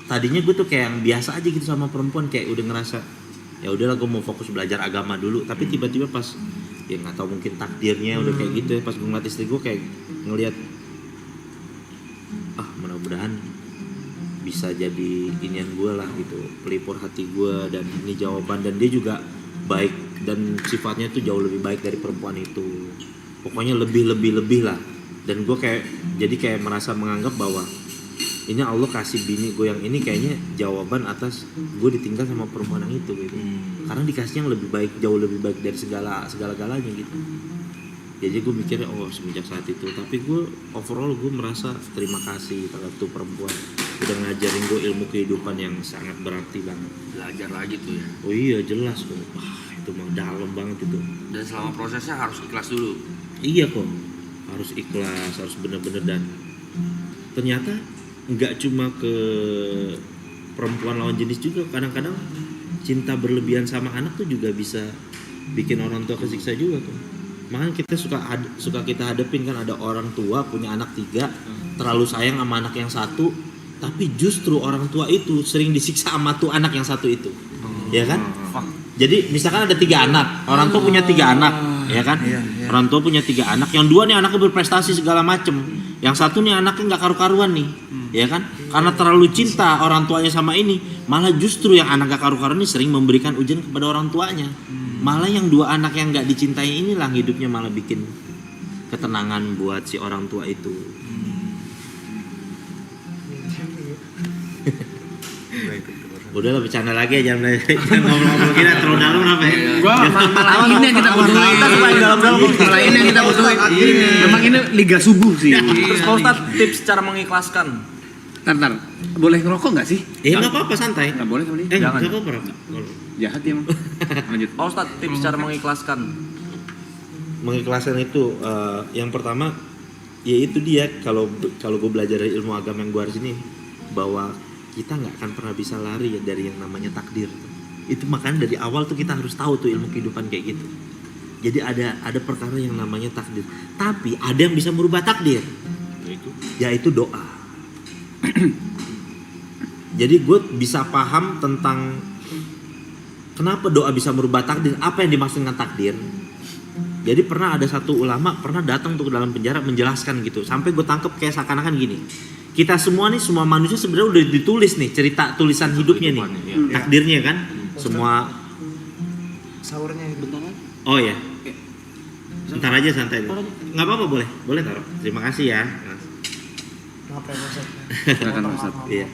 tadinya gue tuh kayak yang biasa aja gitu sama perempuan, kayak udah ngerasa ya udahlah gue mau fokus belajar agama dulu. Tapi tiba-tiba pas ya nggak tahu, mungkin takdirnya udah kayak gitu ya, pas gue ngeliat istri gue kayak ngelihat mudah-mudahan bisa jadi inian gue lah gitu, pelipur hati gue, dan ini jawaban. Dan dia juga baik dan sifatnya tuh jauh lebih baik dari perempuan itu, pokoknya lebih lah. Dan gue kayak merasa menganggap bahwa ini Allah kasih bini gue yang ini kayaknya jawaban atas gue ditinggal sama perempuan yang itu gitu. Karena dikasihnya yang lebih baik, jauh lebih baik dari segala-galanya gitu. Jadi gue mikirnya semenjak saat itu. Tapi gue overall gue merasa terima kasih terhadap tuh perempuan, udah ngajarin gue ilmu kehidupan yang sangat berarti banget. Belajar lagi tuh ya. Oh iya jelas kok. Itu mah dalam banget itu. Dan selama prosesnya harus ikhlas dulu. Iya kok, harus ikhlas, harus bener-bener. Dan ternyata nggak cuma ke perempuan lawan jenis juga, kadang-kadang cinta berlebihan sama anak tuh juga bisa bikin orang tua kesiksa juga tuh. Makanya kita suka kita hadapin kan, ada orang tua punya anak 3, terlalu sayang sama anak yang 1, tapi justru orang tua itu sering disiksa sama tuh anak yang 1 itu, ya kan? Jadi misalkan ada 3 anak, orang tua punya 3 anak, ya kan? Orang tua punya 3 anak, yang 2 nih anaknya berprestasi segala macem, yang 1 nih anaknya nggak karu-karuan nih, ya kan? Karena terlalu cinta orang tuanya sama ini, malah justru yang anak gak karu-karuan ini sering memberikan ujian kepada orang tuanya. Malah yang 2 anak yang nggak dicintai inilah hidupnya malah bikin ketenangan buat si orang tua itu. Udah lah, bercanda lagi aja, jangan ngomong-ngomong kita terlalu dalam apa ya? Malah ini yang kita butuhin. Malah ini yang kita butuhin. Memang ini liga subuh sih. Terus Pak Ustadz, tips cara mengikhlaskan. Ntar, boleh ngerokok nggak sih? Nggak apa-apa, santai. Nggak boleh kali. Jangan. Nggak apa-apa. Jahat ya emang. Lanjut. Pak Ustadz, tips cara mengikhlaskan. Mengikhlaskan itu yang pertama, ya itu dia, kalau gue belajar dari ilmu agama yang gue hari ini, bahwa kita nggak akan pernah bisa lari ya dari yang namanya takdir. Itu makanya dari awal tuh kita harus tahu tuh ilmu kehidupan kayak gitu. Jadi ada perkara yang namanya takdir, tapi ada yang bisa merubah takdir, yaitu doa. Jadi gue bisa paham tentang kenapa doa bisa merubah takdir, apa yang dimaksud dengan takdir. Jadi pernah ada satu ulama pernah datang tuh ke dalam penjara menjelaskan gitu, sampai gue tangkep kayak seakan-akan gini. Kita semua manusia sebenarnya udah ditulis nih cerita tulisan hidupnya nih, takdirnya kan, semua. Sahurnya bentar. Oh ya, bentar aja santai. Nggak apa-apa, boleh taruh. Terima kasih ya. Silakan Ustaz. Iya.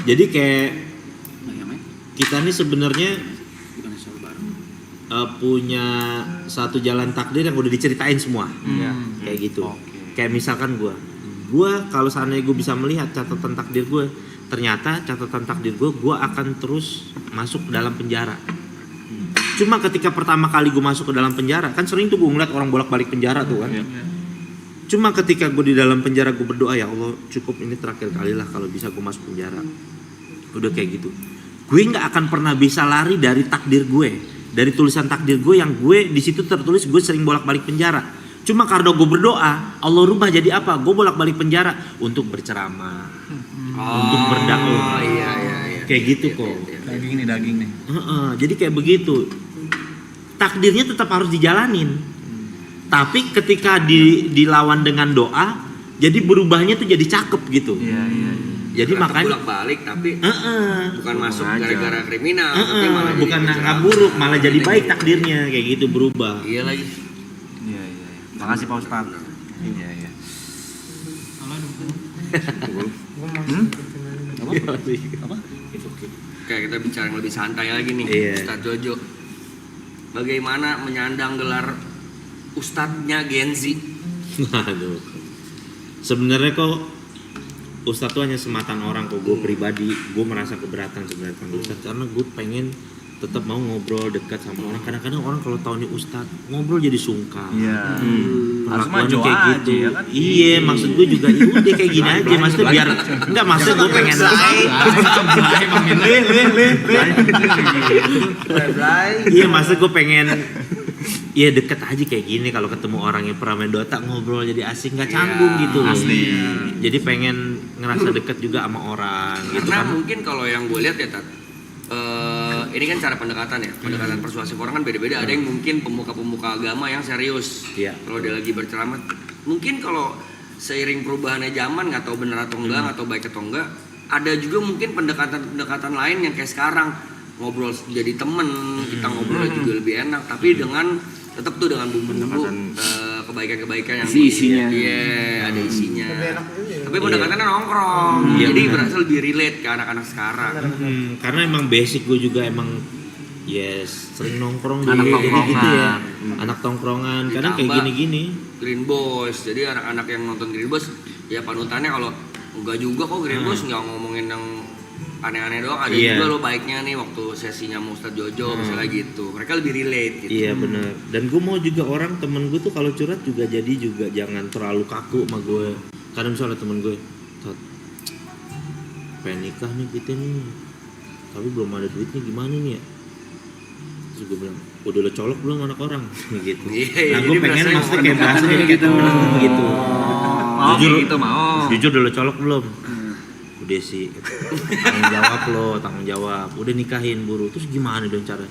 Jadi kayak kita nih sebenarnya punya satu jalan takdir yang udah diceritain semua, kayak gitu. Kayak misalkan gue kalau seandainya gue bisa melihat catatan takdir gue, ternyata catatan takdir gue akan terus masuk ke dalam penjara. Cuma ketika pertama kali gue masuk ke dalam penjara, kan sering tuh gue ngeliat orang bolak-balik penjara tuh kan. Cuma ketika gue di dalam penjara, gue berdoa, ya Allah cukup ini terakhir kali lah kalau bisa gue masuk penjara. Udah kayak gitu. Gue nggak akan pernah bisa lari dari takdir gue, dari tulisan takdir gue yang gue di situ tertulis gue sering bolak-balik penjara. Cuma karena gue berdoa, Allah rubah jadi apa? Gue bolak-balik penjara untuk berceramah, untuk berdakwah. Iya. Kayak gitu kok. Daging nih. Jadi kayak begitu. Takdirnya tetap harus dijalanin. Tapi ketika dilawan dengan doa, jadi berubahnya tuh jadi cakep gitu. Iya. Jadi makanya bolak-balik tapi bukan masuk gara-gara kriminal, tapi malah bukan buruk, malah jadi baik takdirnya kayak gitu, berubah. Iya lagi. Iya. Makasih Pak Ustadz. Iya. Apa? Oke, kita bicara yang lebih santai lagi nih, Ustadz Jojo. Bagaimana menyandang gelar Ustadznya Gen Z? Aduh. Sebenarnya kok Ustadz tuh hanya sematan orang kok. Gue pribadi, gue merasa keberatan sebenarnya panggil Ustadz, karena gue pengen tetap mau ngobrol dekat sama orang. Kadang-kadang orang kalau tahu nih Ustadz ngobrol jadi sungkan. Iya. Perlakuannya kayak gitu. Ya kan? Iya, maksud gue juga udah kayak gini aja. Maksudnya biar enggak, maksud gue pengen iya, maksud gue pengen deket aja kayak gini. Kalau ketemu orang yang pernah main Dota, ngobrol jadi asik, nggak canggung gitu. Asli. Jadi pengen ngerasa deket juga sama orang. Gitu Karena kan. mungkin kalau yang gue lihat ya Tat, ini kan cara pendekatan ya, pendekatan persuasif orang kan beda-beda. Ada yang mungkin pemuka-pemuka agama yang serius. Iya. Kalau dia lagi berceramah, mungkin kalau seiring perubahannya zaman, nggak tahu benar atau enggak, nggak tahu baik atau enggak, ada juga mungkin pendekatan lain yang kayak sekarang ngobrol jadi temen, kita ngobrol juga lebih enak, tapi dengan tetap tuh dengan bumbu-bumbu kebaikan-kebaikan yang isinya. Iya, ada isinya. Tapi pendekatannya nongkrong, jadi berasa lebih relate ke anak-anak sekarang. Karena emang basic gue juga emang sering nongkrong Anak di tongkrongan. gitu ya. Anak tongkrongan, kadang kayak Ditambah gini-gini. Green Boys, jadi anak-anak yang nonton Green Boys ya panutannya kalau enggak juga kok Green Boys nggak ngomongin yang aneh-aneh doang, ada Iya. juga lo baiknya nih waktu sesinya Ustadz Jojo misalnya gitu, mereka lebih relate gitu. Iya benar. Dan gue mau juga orang temen gue tuh kalau curhat juga jadi juga jangan terlalu kaku sama gue. Kadang misalnya temen gue, "Tat, pengen nikah nih kita nih, tapi belum ada duitnya gimana nih ya?" Terus gue bilang, "Udah lo colok belum anak orang?" gitu. Iya, Nah jadi gue pengen berasanya maksudnya kayak ngomongin bahasanya kayak gitu. gitu. Mau Jujur, gitu mau. jujur udah lo colok belum? Udah sih, tanggung jawab, udah nikahin buru, terus gimana dong cara?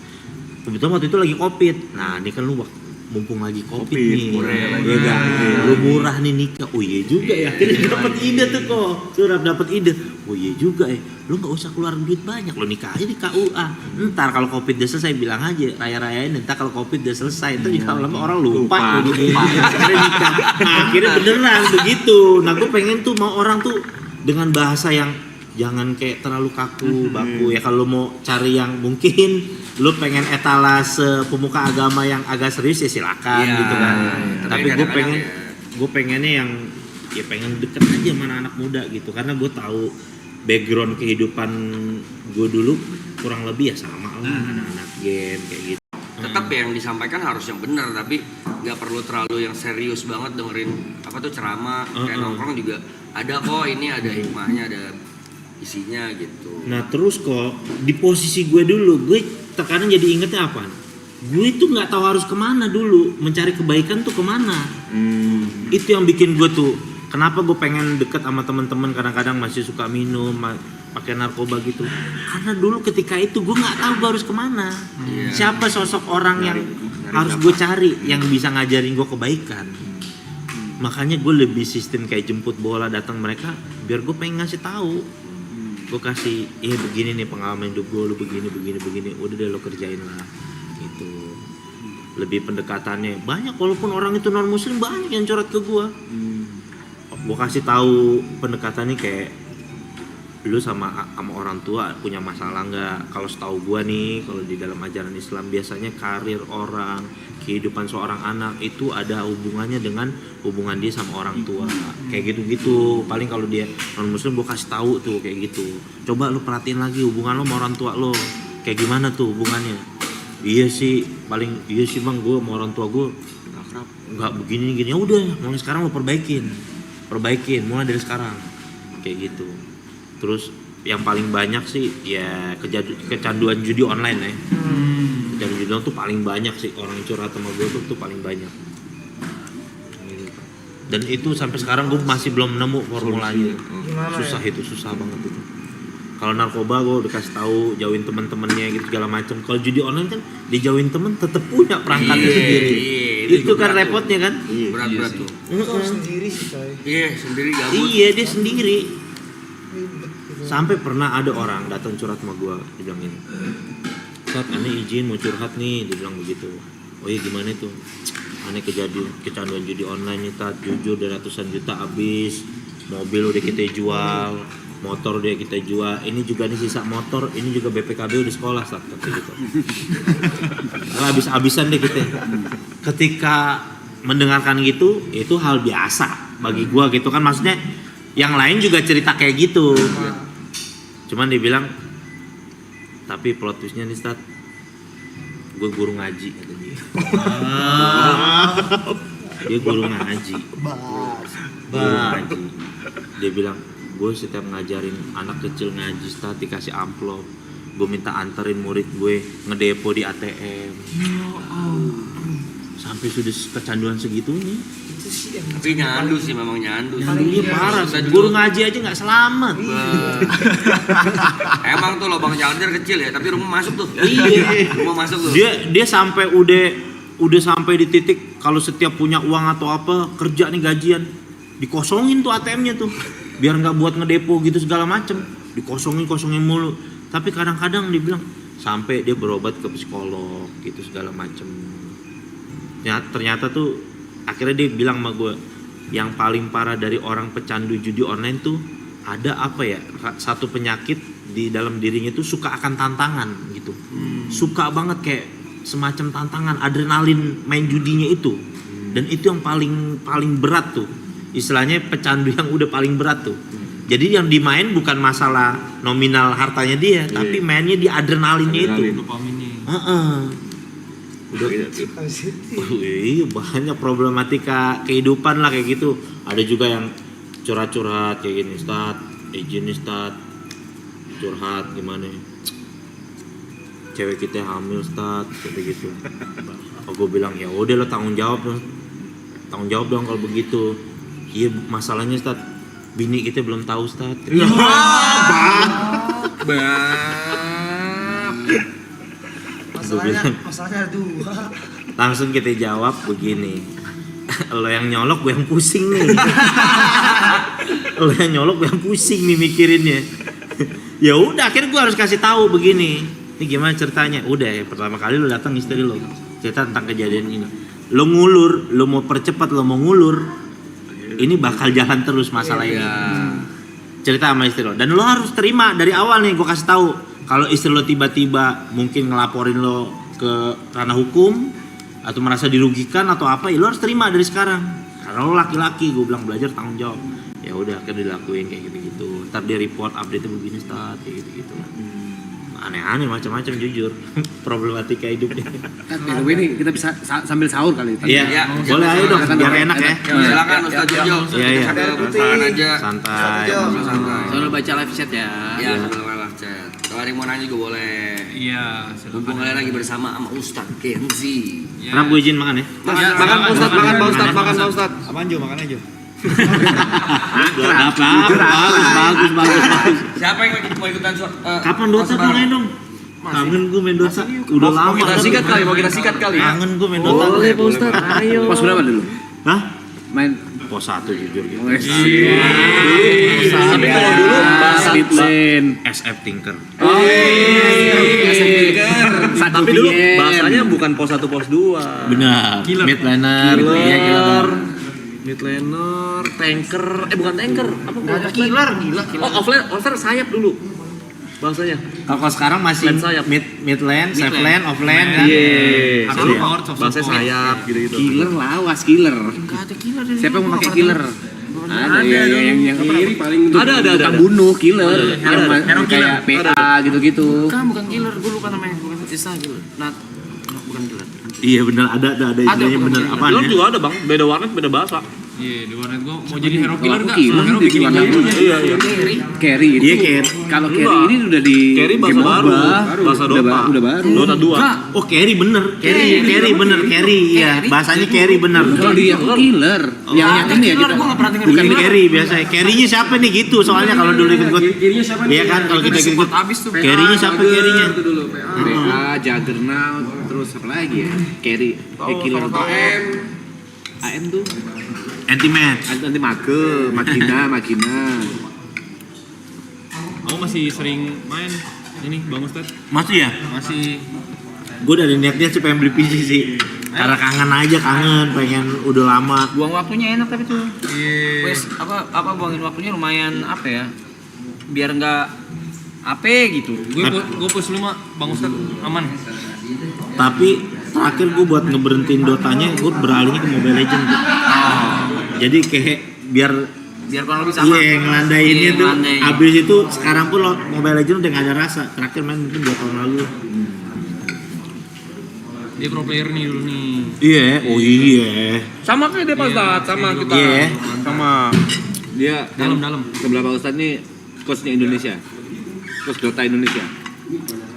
Kebetulan waktu itu lagi covid, nah ini kan lu mumpung lagi covid nih, ya kan, lu murah nih nikah, oh iya juga ya, akhirnya dapet ide tuh kok, surat dapet ide, oh iya juga ya, lu nggak usah keluar duit banyak, lu nikah aja di KUA, ntar kalau covid udah selesai bilang aja, raya-rayain, ntar kalau covid udah selesai, ntar juga lama orang lupa, akhirnya nikah, nah, akhirnya beneran begitu, nah gue pengen tuh mau orang tuh dengan bahasa yang jangan kayak terlalu kaku baku ya, kalau mau cari yang mungkin lu pengen etalase pemuka agama yang agak serius ya silakan gitu kan, tapi gue pengennya yang ya pengen deket aja sama anak muda gitu, karena gue tahu background kehidupan gue dulu kurang lebih ya sama lah anak-anak game kayak gitu. Tetap ya yang disampaikan harus yang benar, tapi nggak perlu terlalu yang serius banget dengerin apa tuh ceramah, kayak nongkrong juga ada kok, ini ada hikmahnya, ada isinya gitu. Nah terus kok di posisi gue dulu, gue terkadang jadi ingetnya apa? Gue itu nggak tahu harus kemana dulu, mencari kebaikan tuh kemana? Itu yang bikin gue tuh, kenapa gue pengen deket sama teman-teman kadang-kadang masih suka minum, pakai narkoba gitu. Karena dulu ketika itu gue nggak tahu gue harus kemana. Siapa sosok orang yang harus gue cari, yang bisa ngajarin gue kebaikan? Makanya gue lebih sistem kayak jemput bola datang mereka, biar gue pengen ngasih tahu. Gue kasih, begini nih pengalaman hidup gue, lu begini, udah deh lo kerjain lah gitu. Lebih pendekatannya banyak, walaupun orang itu non muslim banyak yang curhat ke gue. Gue kasih tahu pendekatannya kayak lu sama orang tua punya masalah nggak? Kalau setahu gue nih, kalau di dalam ajaran Islam biasanya karir orang, kehidupan seorang anak itu ada hubungannya dengan hubungan dia sama orang tua, kayak gitu-gitu. Paling kalau dia non muslim gue kasih tahu tuh kayak gitu. Coba lu perhatiin lagi hubungan lo sama orang tua lo, kayak gimana tuh hubungannya? Iya sih bang, gue sama orang tua gue nggak begini. Ya udah, mulai sekarang lo perbaikin mulai dari sekarang, kayak gitu. Terus yang paling banyak sih ya kecanduan judi online ya. Kecanduan judi online tuh paling banyak sih, orang curhat sama gue tuh paling banyak. Dan itu sampai sekarang gue masih belum nemu formulanya. Susah banget itu. Kalau narkoba gue udah kasih tahu, jauhin teman-temannya gitu segala macam. Kalau judi online kan dijauhin temen, tetap punya perangkatnya sendiri. Itu kan repotnya kan. Berat tuh. Sendiri sih coy. Iya, sendiri gabut. Iya, dia sendiri. Sampai pernah ada orang datang curhat sama gue, dia bilang ini, "Tat, aneh izin mau curhat nih," dia bilang begitu. "Oh iya gimana itu?" "Aneh kecanduan judi online nih Tat, jujur udah ratusan juta habis, mobil udah kita jual, motor udah kita jual, ini juga nih sisa motor, ini juga BPKB udah sekolah Tat," kayak gitu. Habis-habisan deh kita. Ketika mendengarkan gitu, itu hal biasa bagi gue gitu kan, maksudnya yang lain juga cerita kayak gitu. Cuman dia bilang, "Tapi plot twistnya nih Stat, gue guru ngaji," kata dia. Dia guru ngaji. Dia bilang, "Gue setiap ngajarin anak kecil ngaji Stat, dikasih amplop, gue minta anterin murid gue ngedepo di ATM." Sampai sudah kecanduan segitunya. Tapi nyandu sih, memang nyandu. Iya parah, guru ngaji aja nggak selamat. Emang tuh lubang charger kecil ya, tapi rumah masuk tuh. Iya. Rumah masuk tuh. Dia sampai udah sampai di titik kalau setiap punya uang atau apa kerja nih gajian dikosongin tuh ATM-nya tuh, biar nggak buat ngedepo gitu segala macem. dikosongin mulu. Tapi kadang-kadang dia bilang sampai dia berobat ke psikolog gitu segala macem. Ya, ternyata tuh akhirnya dia bilang sama gue, yang paling parah dari orang pecandu judi online tuh ada apa ya, satu penyakit di dalam dirinya tuh suka akan tantangan gitu. Suka banget kayak semacam tantangan, adrenalin main judinya itu. Dan itu yang paling berat tuh. Istilahnya pecandu yang udah paling berat tuh. Jadi yang dimain bukan masalah nominal hartanya dia, tapi mainnya di adrenalinnya itu. Udah iya, banyak problematika kehidupan lah kayak gitu. Ada juga yang curhat-curhat kayak gini, Ustad, izin nih Ustad, curhat gimana? Cewek kita hamil Ustad, kayak gitu. Gue bilang ya udah lo tanggung jawab dong kalau begitu. Iya masalahnya Ustad, bini kita belum tahu Ustad. Masalahnya ada 2. Langsung kita jawab begini, lo yang nyolok gue yang pusing nih. Lo yang nyolok gue yang pusing nih mikirinnya. Ya udah akhirnya gue harus kasih tahu begini, ini gimana ceritanya. Udah ya, pertama kali lo datang istri lo cerita tentang kejadian ini, lo ngulur, lo mau percepat, lo mau ngulur, ini bakal jalan terus masalah ini. Cerita sama istri lo, dan lo harus terima dari awal nih. Gue kasih tahu, kalau istri lo tiba-tiba mungkin ngelaporin lo ke ranah hukum atau merasa dirugikan atau apa, ya lo harus terima dari sekarang. Karena lo laki-laki, gue bilang belajar tanggung jawab. Ya udah akhirnya dilakuin kayak gitu-gitu. Ntar dia report update-nya begini start kayak gitu-gitu. Aneh-aneh macam-macam jujur. Problematika hidupnya. Ini kita bisa sambil sahur kali. Iya. Boleh ayo dong biar enak ya. Silakan Ustaz Jojo. Iya. Makan aja. Santai. Sambil baca live chat ya. Iya, sambil live chat. Kalau ada yang mau nanya juga boleh. Iya, Mumpung kalian lagi bersama sama Ustaz Kenzi. Kenapa gue izin makan ya? Makan Pak Ustad, makan Pak Ustad. Apaan Jo, makan aja. Bagus. Siapa yang mau ikutan Kapan Dota mulai dong? Kangen gue main Dota. Udah lama. Mau kita sikat kali. Kangen gue main Dota. Boleh Pak Ustad, ayo. Pos berapa dulu? Hah? Main Pos 1 jujur gitu. Tapi kalau dulu Speed Lane, SF Tinker. Tapi dulu bahasanya bukan pos 1 pos 2. Benar. Mid laner. Iya killer. Mid laner, tanker, bukan tanker, apa? Nggak ada killer, gila. Oh, offlane sayap dulu. Bahasanya. Kalau sekarang masih Lane sayap. mid lane, safe lane, off lane kan. Iya. Kalau power soft Bahasa support. sayap gitu-gitu. killer lawas killer. Nggak ada killer dari Siapa yang mau pakai killer? Ada yang Kiri paling ada. tukang bunuh killer, Hero yang kayak PA gitu-gitu. Bukan killer, gue lupa namanya. Bukan istilah killer. Bukan killer. Iya benar ada istilahnya benar apa Killer ya? juga ada, Bang. Beda warnet, beda bahasa. Iya, di warnet gua mau jadi hero killer enggak? Killer Hero di bikin warnet. Iya. Carry itu. Iya, carry. Kalau carry ini udah di Carry bahasa game baru. MOBA. Bahasa Udah Dota. udah baru. Dota 2. Oh carry bener, carry bener, carry iya bahasanya carry bener. Kalau dia killer, yang ini ya kita. Bukan carry biasanya. Carry-nya siapa nih gitu soalnya kalau dulu ikut. Iya kan kalau kita ikut. Carry-nya siapa carry-nya? PA, Juggernaut, terus apa lagi ya? Carry, killer AM tuh Anti match. anti makina. Aku masih sering main ini Bang Ustad. Masih ya? Masih Gue dari niatnya sih pengen beli PC sih. Karena kangen pengen udah lama. Buang waktunya enak tapi tuh. iya. Wes apa buangin waktunya lumayan apa ya? Biar nggak apa gitu. Gue pos 5 Bang Ustad aman. Tapi terakhir gue buat ngeberhentiin Dotanya, gue beralihnya ke Mobile Legends. Jadi kayak biar kurang lebih sama. iya ngelandainnya Iya, tuh. ngelandain. Abis itu sekarang pun lo Mobile Legends udah gak ada rasa. Terakhir main mungkin 2 tahun lalu. Dia pro player nih dulu nih. Iya, oh iya. Sama kayak dia Pak Ustad, sama kita. Iya. Sama. Dia Dalam. sebelah Pak Ustadz nih coachnya Indonesia, coach Dota Indonesia.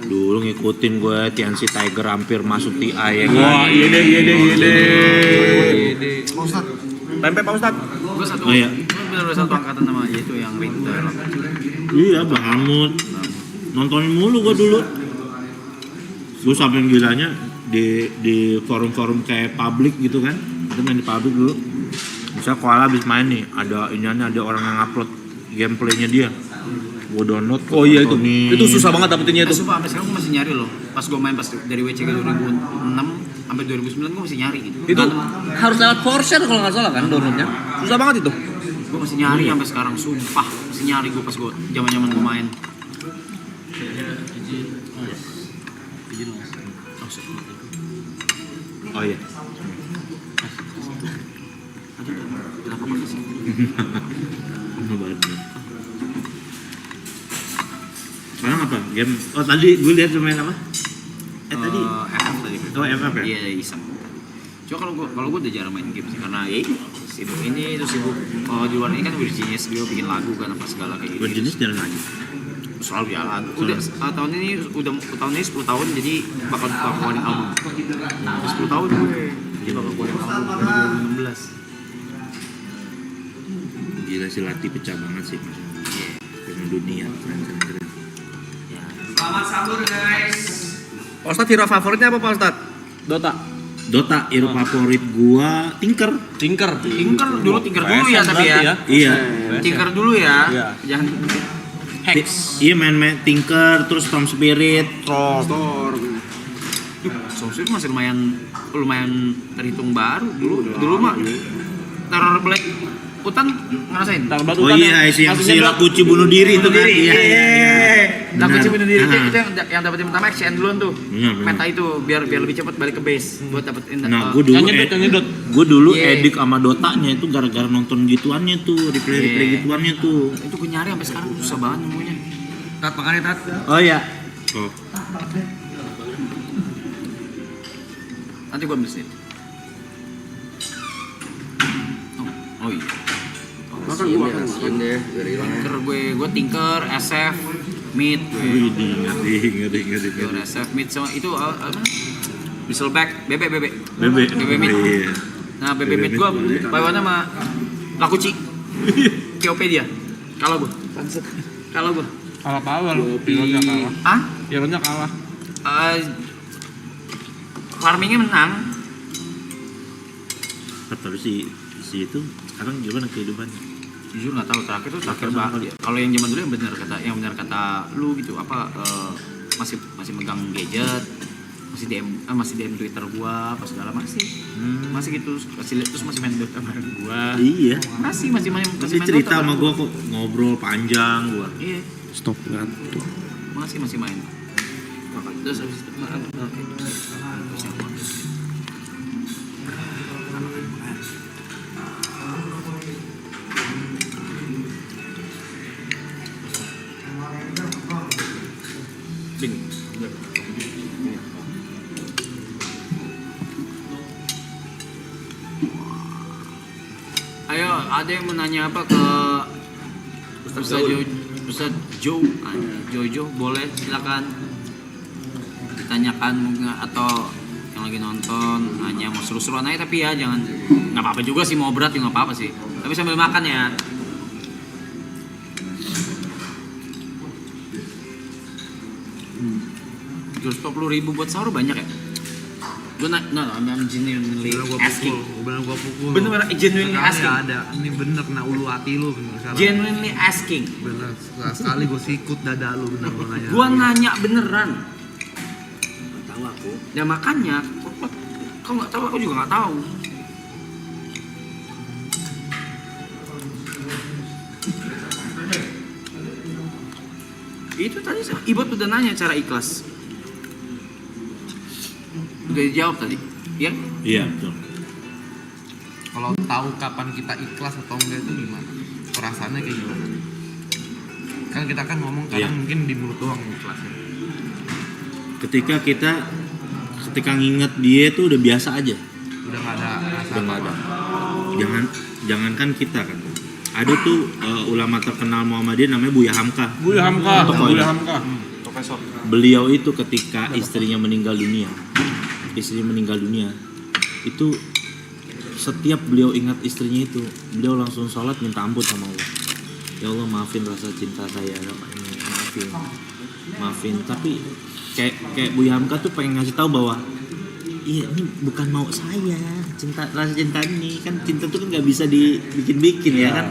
Dulu ngikutin gue TNC Tiger hampir masuk TI ya kan. Wah, iya deh. Pak Ustad. Tempe Pak Ustad. Gue satu. Oh iya. Benar satu angkatan sama aja itu yang Winter. Iya, banget. Nontonin mulu gue dulu. Gue sampai gilanya di forum-forum kayak publik gitu kan. Kita main di publik dulu. Misalnya Koala habis main nih, ada orang yang upload gameplaynya dia. Gua download. Oh iya itu. tontonin. Itu susah banget dapetinnya itu. Sumpah sampai sekarang gue masih nyari loh. Pas gue main pas dari WCK 2006 sampai 2009 gue masih nyari gitu. Itu harus lewat Forshare kalau nggak salah kan downloadnya. Susah banget itu. Gue masih nyari sampai sekarang, sumpah masih nyari gue pas gue zaman gue main. Oh iya. Kenapa makasih? Sekarang apa? Game. Oh tadi gue lihat lu main apa? Tadi. FF tadi. Oh FF ya? Iya iseng. Cuma kalau gue udah jarang main game sih karena ya sibuk ini itu sibuk. Kalau di luar ini kan Virginius dia bikin lagu kan apa segala kayak gitu. Virginius jalan lagi. Selalu jalan. Udah tahun ini 10 tahun jadi bakal keluarin album. 10 tahun gue. Dia bakal keluarin album 2016. Gila si Lati pecah banget sih. Dengan dunia keren. Selamat sahur guys. Pak Ustadz hero favoritnya apa Pak Ustadz? Dota hero favorit gua Tinker. Tinker dulu ya tapi ya. Iya. Tinker dulu ya. Iya. Jangan Hex. Iya main Tinker terus Storm Spirit. Storm Spirit masih lumayan terhitung baru dulu mah. Terror Black Hutan ngerasain? Oh iya, si Lakuci bunuh diri itu kan. Iya. Lakuci bunuh diri Nah. itu yang dapetin pertama action duluan tuh. Benar. Meta itu biar lebih cepat balik ke base buat dapetin. Nah, gue dulu edik sama Dotanya itu gara-gara nonton gituannya tuh, replay gituannya tuh. Itu gue nyari sampai sekarang susah banget nemunya. Tat makannya Tat. Oh iya. Oh. Nanti gue ambil sini. Oh iya. Makan deh, biar hilang. Gue Tinker, SF, Mid, Ngeri. SF, Mid sama itu apa? Whistleback, BB Mid. Iya. Nah, BB Mid gue bawaannya sama Lakuci. KOP dia. Kalau gue. Kalah lu. Hero-nya kalah. Ah? Hero-nya kalah. Farmingnya menang. Tapi si itu sekarang gimana kehidupannya? Jujur nggak tahu terakhir banget. Kalau yang zaman dulu yang benar kata lu gitu apa masih megang gadget, masih DM Twitter gua apa segala masih gitu terus masih main Dota bareng gua. Iya. Masih main Cerita Dota sama bareng gua kok ngobrol panjang gua. Iya. Stop ngantuk. Masih main. Terus habis itu terus yang apa? Ayo, ada yang menanya apa ke Ustaz Jojo, boleh silakan ditanyakan mungkin atau yang lagi nonton hanya mau seru-seruan aja tapi ya jangan nggak apa-apa juga sih mau berat juga nggak apa-apa sih tapi sambil makan ya. 340.000 buat sahur banyak ya? Gue I'm genuinely asking. Gua pukul. Bener-bener genuinely asking. Ada. Ini bener kena ulu hati lu bener sekarang. Genuinely asking. Bener. Sekali gue sikut dada lu bener gua nanya. Gua nanya beneran. Nggak tahu aku. Ya makanya, kau nggak tahu aku juga nggak tahu. Itu tadi Ibot udah nanya cara ikhlas. Udah dijawab tadi, ya? Iya betul. Kalau tahu kapan kita ikhlas atau enggak itu gimana? Perasaannya kayak gimana? Kan kita kan ngomong kadang Iya. mungkin di mulut doang ikhlasnya. Ketika nginget dia tuh udah biasa aja. Udah nggak ada rasa Udah nggak ada. apa-apa. Jangankan kita kan. Ada tuh ulama terkenal Muhammadiyah namanya Buya Hamka. Profesor. Beliau itu ketika istrinya meninggal dunia, itu setiap beliau ingat istrinya itu, beliau langsung sholat minta ampun sama Allah. Ya Allah maafin rasa cinta saya sama ini, maafin. Tapi kayak Buya Hamka tuh pengen ngasih tahu bahwa iya ini bukan mau saya, rasa cinta ini kan cinta tuh kan nggak bisa dibikin ya kan.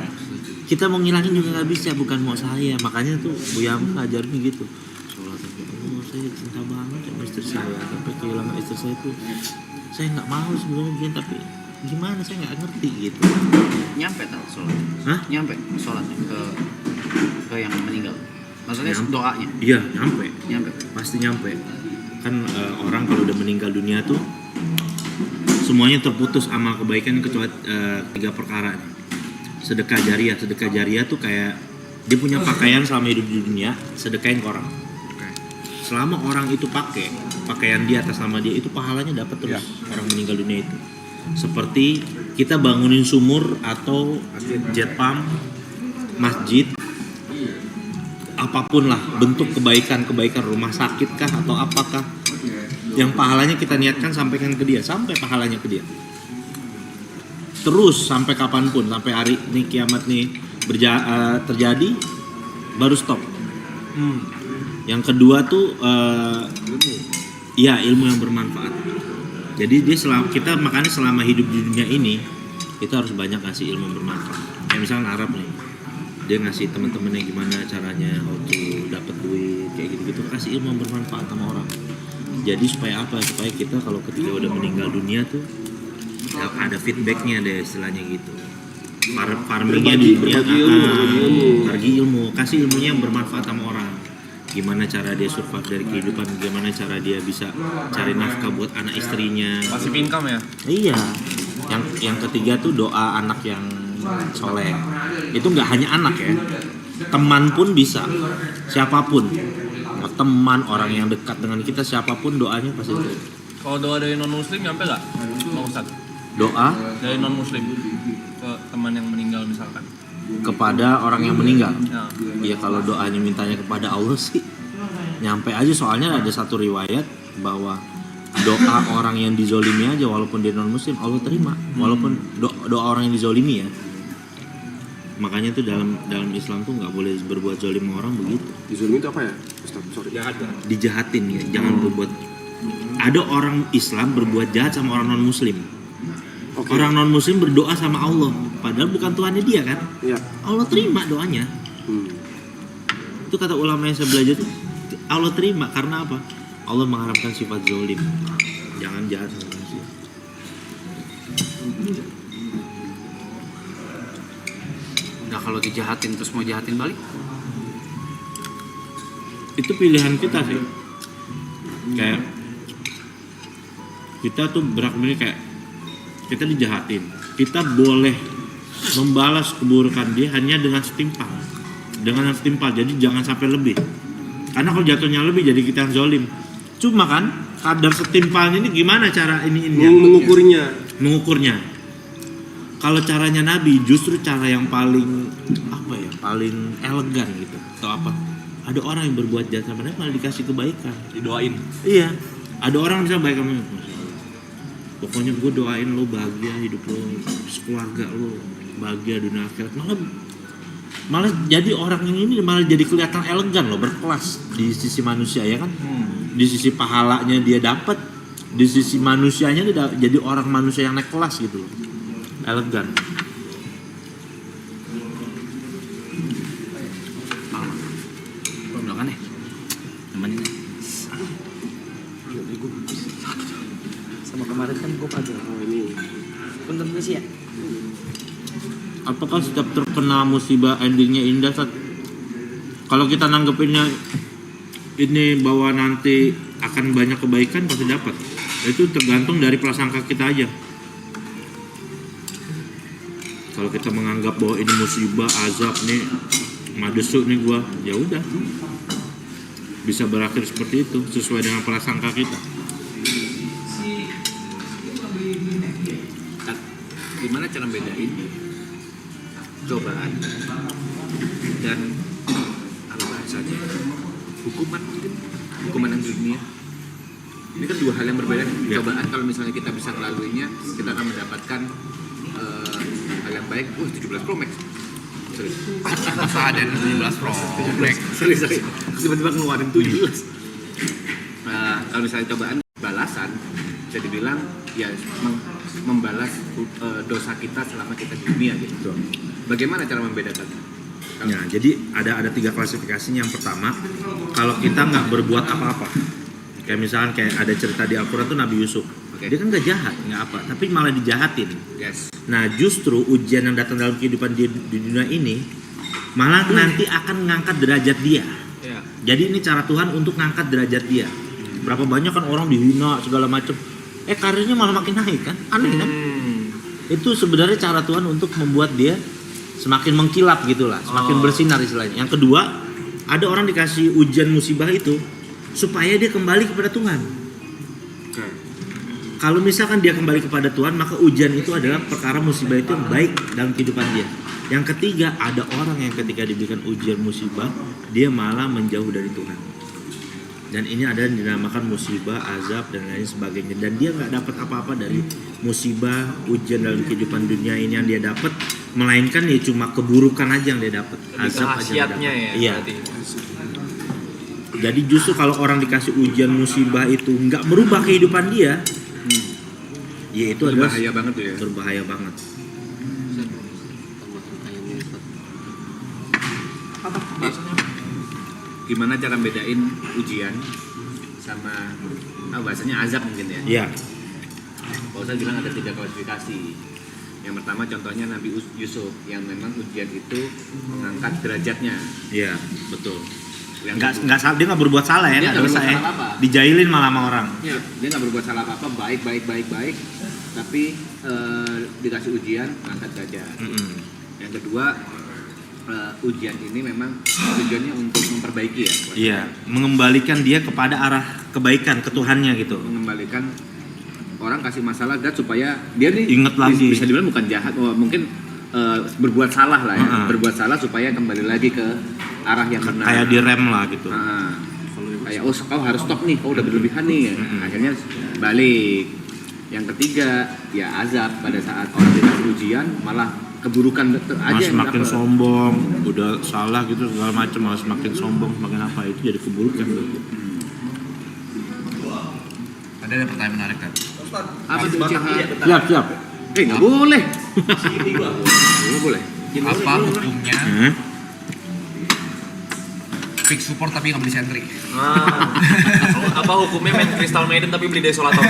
kita mau ngilangin juga nggak bisa, bukan mau saya. Makanya tuh Bu Yam ngajarin gitu, sholat sampai Allah, saya cinta banget sama istri saya, sampai kehilangan istri saya tuh saya nggak mau sebenarnya begini, tapi gimana saya nggak ngerti gitu. Nyampe tak sholat? Hah? Nyampe sholatnya ke yang meninggal. Maksudnya Nyampe. doanya. Iya nyampe, Nyampe. pasti nyampe. Kan orang kalau udah meninggal dunia tuh semuanya terputus amal kebaikan kecuali 3 perkara. Sedekah jariah. Sedekah jariah tuh kayak dia punya pakaian selama hidup di dunia, sedekahin ke orang. Selama orang itu pakai pakaian dia atas nama dia, itu pahalanya dapat terus orang meninggal dunia itu. Seperti kita bangunin sumur atau jet pump, masjid, apapun lah bentuk kebaikan rumah sakit kah atau apakah yang pahalanya kita niatkan sampaikan ke dia, sampai pahalanya ke dia terus sampai kapanpun, sampai hari ini kiamat nih terjadi baru stop. Yang kedua tuh ya ilmu yang bermanfaat. Jadi dia kita makanya selama hidup di dunia ini kita harus banyak ngasih ilmu bermanfaat. Kayak misalnya Arab nih, dia ngasih teman-temannya gimana caranya waktu dapat duit kayak gitu-gitu, kasih ilmu yang bermanfaat sama orang. Jadi supaya apa? Supaya kita kalau ketika udah meninggal dunia tuh ya ada feedbacknya deh istilahnya gitu. Farmingnya di dunia, bagi ilmu, kasih ilmunya yang bermanfaat sama orang. Gimana cara dia survive dari kehidupan, gimana cara dia bisa cari nafkah buat anak istrinya. Passive income ya? Iya. Yang ketiga tuh doa anak yang soleh. Itu nggak hanya anak ya, teman pun bisa, siapapun, teman, orang yang dekat dengan kita, siapapun doanya pasti terima. Kalau doa dari non muslim nyampe nggak, Bang Ustadz? Doa Dari non muslim ke teman yang meninggal misalkan? kepada orang yang meninggal. Ya. Ya kalau doanya mintanya kepada Allah sih nyampe aja, soalnya ada satu riwayat bahwa doa orang yang dizolimi aja walaupun dia non muslim Allah terima, walaupun doa orang yang dizolimi ya. Makanya tuh dalam Islam tuh nggak boleh berbuat zalim sama orang begitu. Dizolimi itu apa ya? Ustaz, sorry. Dijahatin ya, jangan berbuat. Ada orang Islam berbuat jahat sama orang non muslim. Orang non muslim berdoa sama Allah, padahal bukan Tuhannya dia kan. Iya. Allah terima doanya. Itu kata ulama yang saya belajar tuh, Allah terima karena apa? Allah mengharapkan sifat zalim. Jangan jahat sama manusia. Nah kalau dijahatin terus mau jahatin balik? Itu pilihan kita sih. Kayak kita tuh berak-berik kayak kita dijahatin, kita boleh membalas keburukan dia hanya dengan setimpal, jadi jangan sampai lebih, karena kalau jatuhnya lebih jadi kita yang zalim. Cuma kan kadar setimpalnya ini gimana cara mengukurnya. Kalau caranya Nabi justru cara yang paling paling elegan gitu. Atau apa, ada orang yang berbuat jahat sama dia malah dikasih kebaikan, Didoain. iya, ada orang bisa baik sama pokoknya gue doain lo bahagia hidup lo, sekeluarga lo bahagia dunia akhirat, malah jadi orang yang ini malah jadi kelihatan elegan lo, berkelas di sisi manusia ya kan. Di sisi pahalanya dia dapat, di sisi manusianya dia jadi orang manusia yang naik kelas gitu loh, elegan. Belum kan ya? Namanya sama kemarin kan gue pakai. Ini punten sih ya. Apakah setiap terkena musibah endingnya indah? Kalau kita nanggepinnya ini bahwa nanti akan banyak kebaikan pasti dapat. Itu tergantung dari prasangka kita aja. Kalau kita menganggap bahwa ini musibah, azab nih, madesuk nih gua, ya udah bisa berakhir seperti itu sesuai dengan prasangka kita. Gimana cara bedain cobaan dan apa bahasanya hukuman yang di dunia? Ini kan dua hal yang berbeda. Cobaan kalau misalnya kita bisa melaluinya, kita akan mendapatkan hal yang baik. 17 Pro Max. Serius. Ada 17 Pro Max. Serius. Tiba-tiba ngeluarin 17. Kalau misalnya cobaan balasan, bisa dibilang ya membalas dosa kita selama kita di dunia gitu. Bagaimana cara membedakan? Ya, jadi ada 3 klasifikasinya. Yang pertama, kalau kita nggak berbuat apa-apa, kayak misalkan kayak ada cerita di Al-Quran tuh Nabi Yusuf, dia kan nggak jahat, nggak apa, tapi malah dijahatin. Yes. Nah, justru ujian yang datang dalam kehidupan di dunia ini malah nanti akan ngangkat derajat dia. Jadi ini cara Tuhan untuk ngangkat derajat dia. Berapa banyak kan orang dihina segala macam, karirnya malah makin naik kan, aneh kan? Itu sebenarnya cara Tuhan untuk membuat dia semakin mengkilap gitulah, semakin bersinar istilahnya. Yang kedua, ada orang dikasih ujian musibah itu supaya dia kembali kepada Tuhan. Kalau misalkan dia kembali kepada Tuhan, maka ujian itu adalah perkara musibah itu yang baik dalam kehidupan dia. Yang ketiga, ada orang yang ketika diberikan ujian musibah, dia malah menjauh dari Tuhan. Dan ini ada yang dinamakan musibah, azab, dan lain sebagainya. Dan dia nggak dapat apa-apa dari musibah, ujian dalam kehidupan dunia ini yang dia dapat, melainkan ya cuma keburukan aja yang dia dapat, azab aja yang dia dapat. Iya. Jadi justru kalau orang dikasih ujian musibah itu nggak merubah kehidupan dia, ya itu adalah berbahaya banget tuh ya. Berbahaya banget. Gimana cara bedain ujian sama bahasanya azab mungkin ya? Iya. Pak Ustadz bilang ada 3 klasifikasi. Yang pertama contohnya Nabi Yusuf yang memang ujian itu mengangkat derajatnya. Iya, betul. Yang Nggak salah, dia nggak berbuat salah ya, Dia nggak nggak dosa berbuat ya. salah apa-apa. Dijailin malah sama orang. Ya, dia nggak berbuat salah apa-apa, baik, tapi dikasih ujian mengangkat derajat. Yang kedua, ujian ini memang tujuannya untuk memperbaiki ya. Iya, mengembalikan dia kepada arah kebaikan, ke Tuhannya gitu. Mengembalikan orang kasih masalah God supaya dia nih Ingat lagi. bisa dibilang bukan jahat, mungkin berbuat salah lah ya, berbuat salah supaya kembali lagi ke arah yang benar. Kayak direm lah gitu. Kayak kau harus stop nih, kau udah berlebihan nih ya. Akhirnya balik. Yang ketiga ya azab, pada saat orang dikasih ujian malah keburukan aja Mas yang makin dapet. sombong, udah salah gitu segala macam, malah semakin sombong, semakin apa, itu jadi keburukan. Ada pertanyaan menarik kan? Apa tuh Siap. nggak boleh. Nggak boleh. Apa hukumnya fix support tapi nggak beli sentry? Apa hukumnya main Crystal Maiden tapi beli Desolator?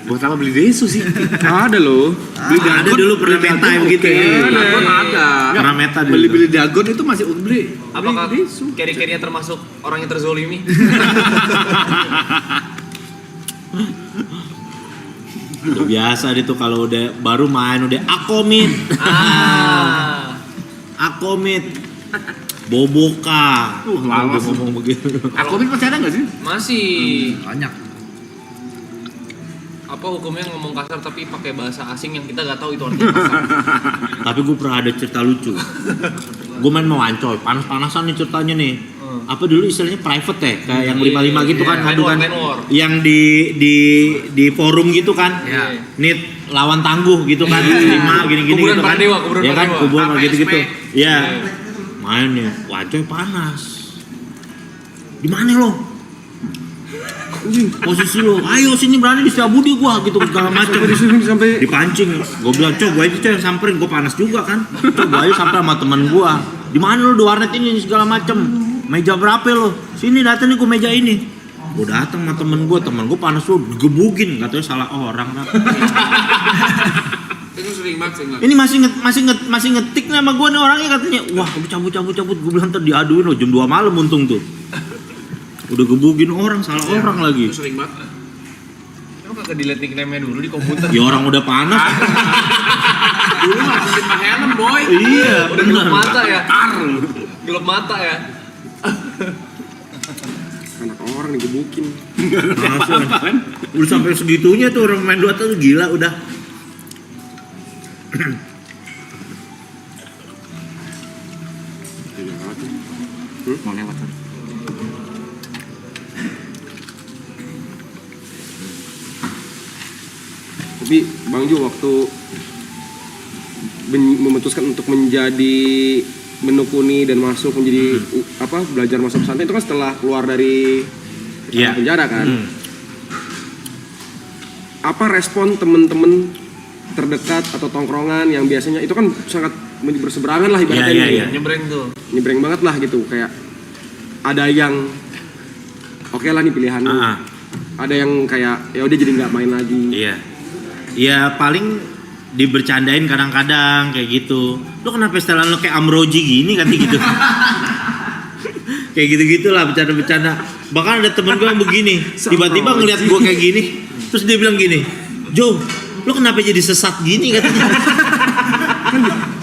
Buat apa beli desu sih? Ada loh. Beli Ada dulu pernah meta begitu ya. Ada. Pernah meta dulu. Beli dagon itu masih beli. Apakah carry-carry-nya termasuk orang yang terzolimi? Udah biasa itu kalau udah baru main udah akomit. Akomit. Boboka. Lawas. Ngomong begitu. Akomit masih ada nggak sih? Masih. Banyak. Apa hukumnya ngomong kasar tapi pakai bahasa asing yang kita nggak tahu itu artinya kasar? Tapi gue pernah ada cerita lucu. Gue main sama Wancoy, panas-panasan nih ceritanya nih. Apa dulu istilahnya private ya, kayak yang 55 gitu kan, ngadu kan. Yang di forum gitu kan. Nit lawan tangguh gitu kan, 5 gini-gini gitu kan. Ya kan, kuburan gitu-gitu. Iya. Main ya, Wancoy panas. Di mana lo? Posisi lo, ayo sini berani di Setiabudi gua gitu segala macam. Sampai Dipancing, gue bilang coba aja yang samperin, gue panas juga kan. Coba aja sampai sama teman gua. Di mana lo di warnet ini segala macam. Meja berapa lo? Sini datang nih ke meja ini. Gue datang sama temen gue panas lo gebugin, katanya salah orang. Itu sering banget. Ini masih ngetik nih sama gue nih orangnya katanya. Wah, cabut. Gue bilang tadi diaduin lo jam 2 malam untung tuh. Udah gebugin orang, salah orang lagi. Itu sering banget. Emang kagak dilihat nickname-nya dulu di komputer? Ya orang udah panas. Dulu masukin pakai helm, boy. Iya, udah gelap mata ya. Gelap mata ya. Anak orang digebukin. Langsung. Udah sampai segitunya tuh orang main Dota tuh gila udah. mau lewat. Tapi Bang Jo waktu memutuskan untuk menjadi menekuni dan masuk menjadi belajar masuk pesantren itu kan setelah keluar dari penjara kan. apa respon temen-temen terdekat atau tongkrongan yang biasanya itu kan sangat berseberangan lah ibaratnya Iya. Nyebreng tuh. nyebreng banget lah gitu, kayak ada yang oke lah nih pilihan lu. Ada yang kayak ya udah jadi nggak main lagi. Iya. Ya paling dibercandain kadang-kadang kayak gitu. Lu kenapa setelan lu kayak Amroji gini kan gitu. Kayak gitu-gitulah bercanda-bercanda. Bahkan ada temen gue yang begini, tiba-tiba ngeliat gue kayak gini, terus dia bilang gini, "Jo, lu kenapa jadi sesat gini?" katanya.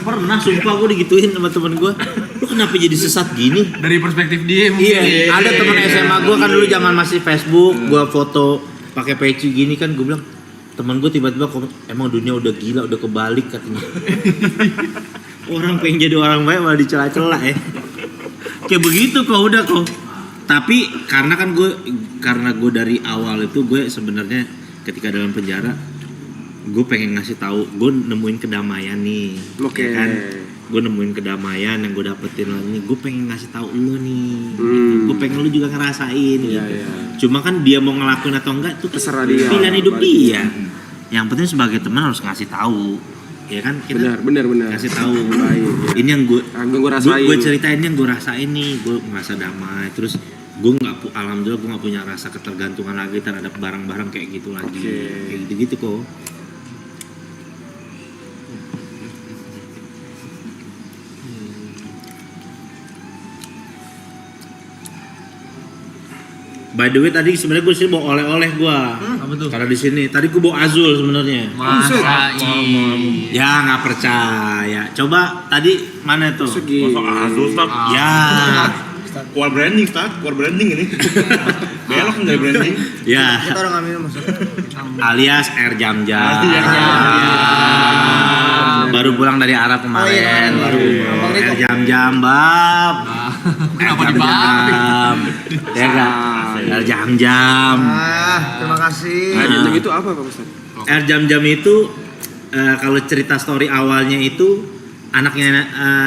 Pernah sumpah gue digituin sama temen gue, "Lu kenapa jadi sesat gini?" Dari perspektif dia mungkin. Iya, ada temen SMA gue kan dulu zaman masih Facebook, gue foto pakai peci gini kan, gue bilang, temen gue tiba-tiba komen, "Emang dunia udah gila, udah kebalik," katanya. Orang pengen jadi orang baik malah dicela-cela ya. Kayak begitu kok udah kok. Tapi karena gue dari awal itu gue sebenarnya ketika dalam penjara gue pengen ngasih tahu, gue nemuin kedamaian nih. Oke. Ya kan? Gue nemuin kedamaian yang gue dapetin nih. Gue pengen ngasih tahu lu nih. Gue pengen lu juga ngerasain gitu. Cuma kan dia mau ngelakuin atau enggak itu Terserah dia. pilihan hidup dia. Yang penting sebagai teman harus ngasih tahu. Ya kan kita Benar. kasih tahu. Baik. Ini yang gue rasain. gue ceritain yang gue rasain nih, gue merasa damai. Terus gue alhamdulillah gue nggak punya rasa ketergantungan lagi terhadap barang-barang kayak gitu lagi. Kayak gitu-gitu kok. By the way tadi sebenarnya gue sih bawa oleh-oleh gue. Apa tuh? Karena di sini tadi gue bawa Azul sebenarnya. Masa Ya nggak percaya. Coba tadi mana tuh? Masuk Azul, Ustaz. Ya. Keluar branding, Ustaz. Keluar branding ini. Belok kan dari branding. Ya. Kita orang ngambil masuk. Alias Air Jam-Jam. Baru pulang dari Arab kemarin. Baru Air Jam-Jam, Bab. Kenapa Air Jam-Jam. Ya enggak? Air Jam-Jam. Terima kasih. Jam-jam itu apa Pak Ustaz? Air Jam-Jam itu kalau cerita story awalnya itu anaknya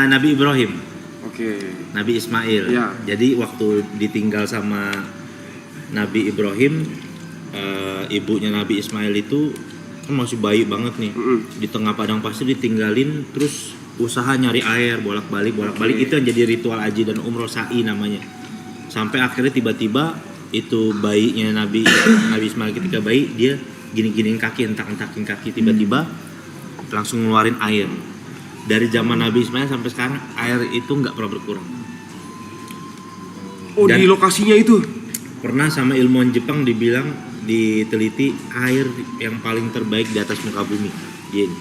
Nabi Ibrahim. Oke. Nabi Ismail. Ya. Jadi waktu ditinggal sama Nabi Ibrahim, ibunya Nabi Ismail itu kan masih bayi banget nih. Di tengah padang pasir ditinggalin, terus usaha nyari air bolak-balik itu yang jadi ritual haji dan umroh sa'i namanya. Sampai akhirnya tiba-tiba itu bayinya Nabi Ismail ketika bayi dia gini-giniin kaki, entak-entakin kaki, tiba-tiba langsung ngeluarin air. Dari zaman Nabi Ismail sampai sekarang air itu nggak pernah berkurang. Oh, Dan- di lokasinya itu. Pernah sama ilmuwan Jepang diteliti air yang paling terbaik di atas muka bumi. Ini.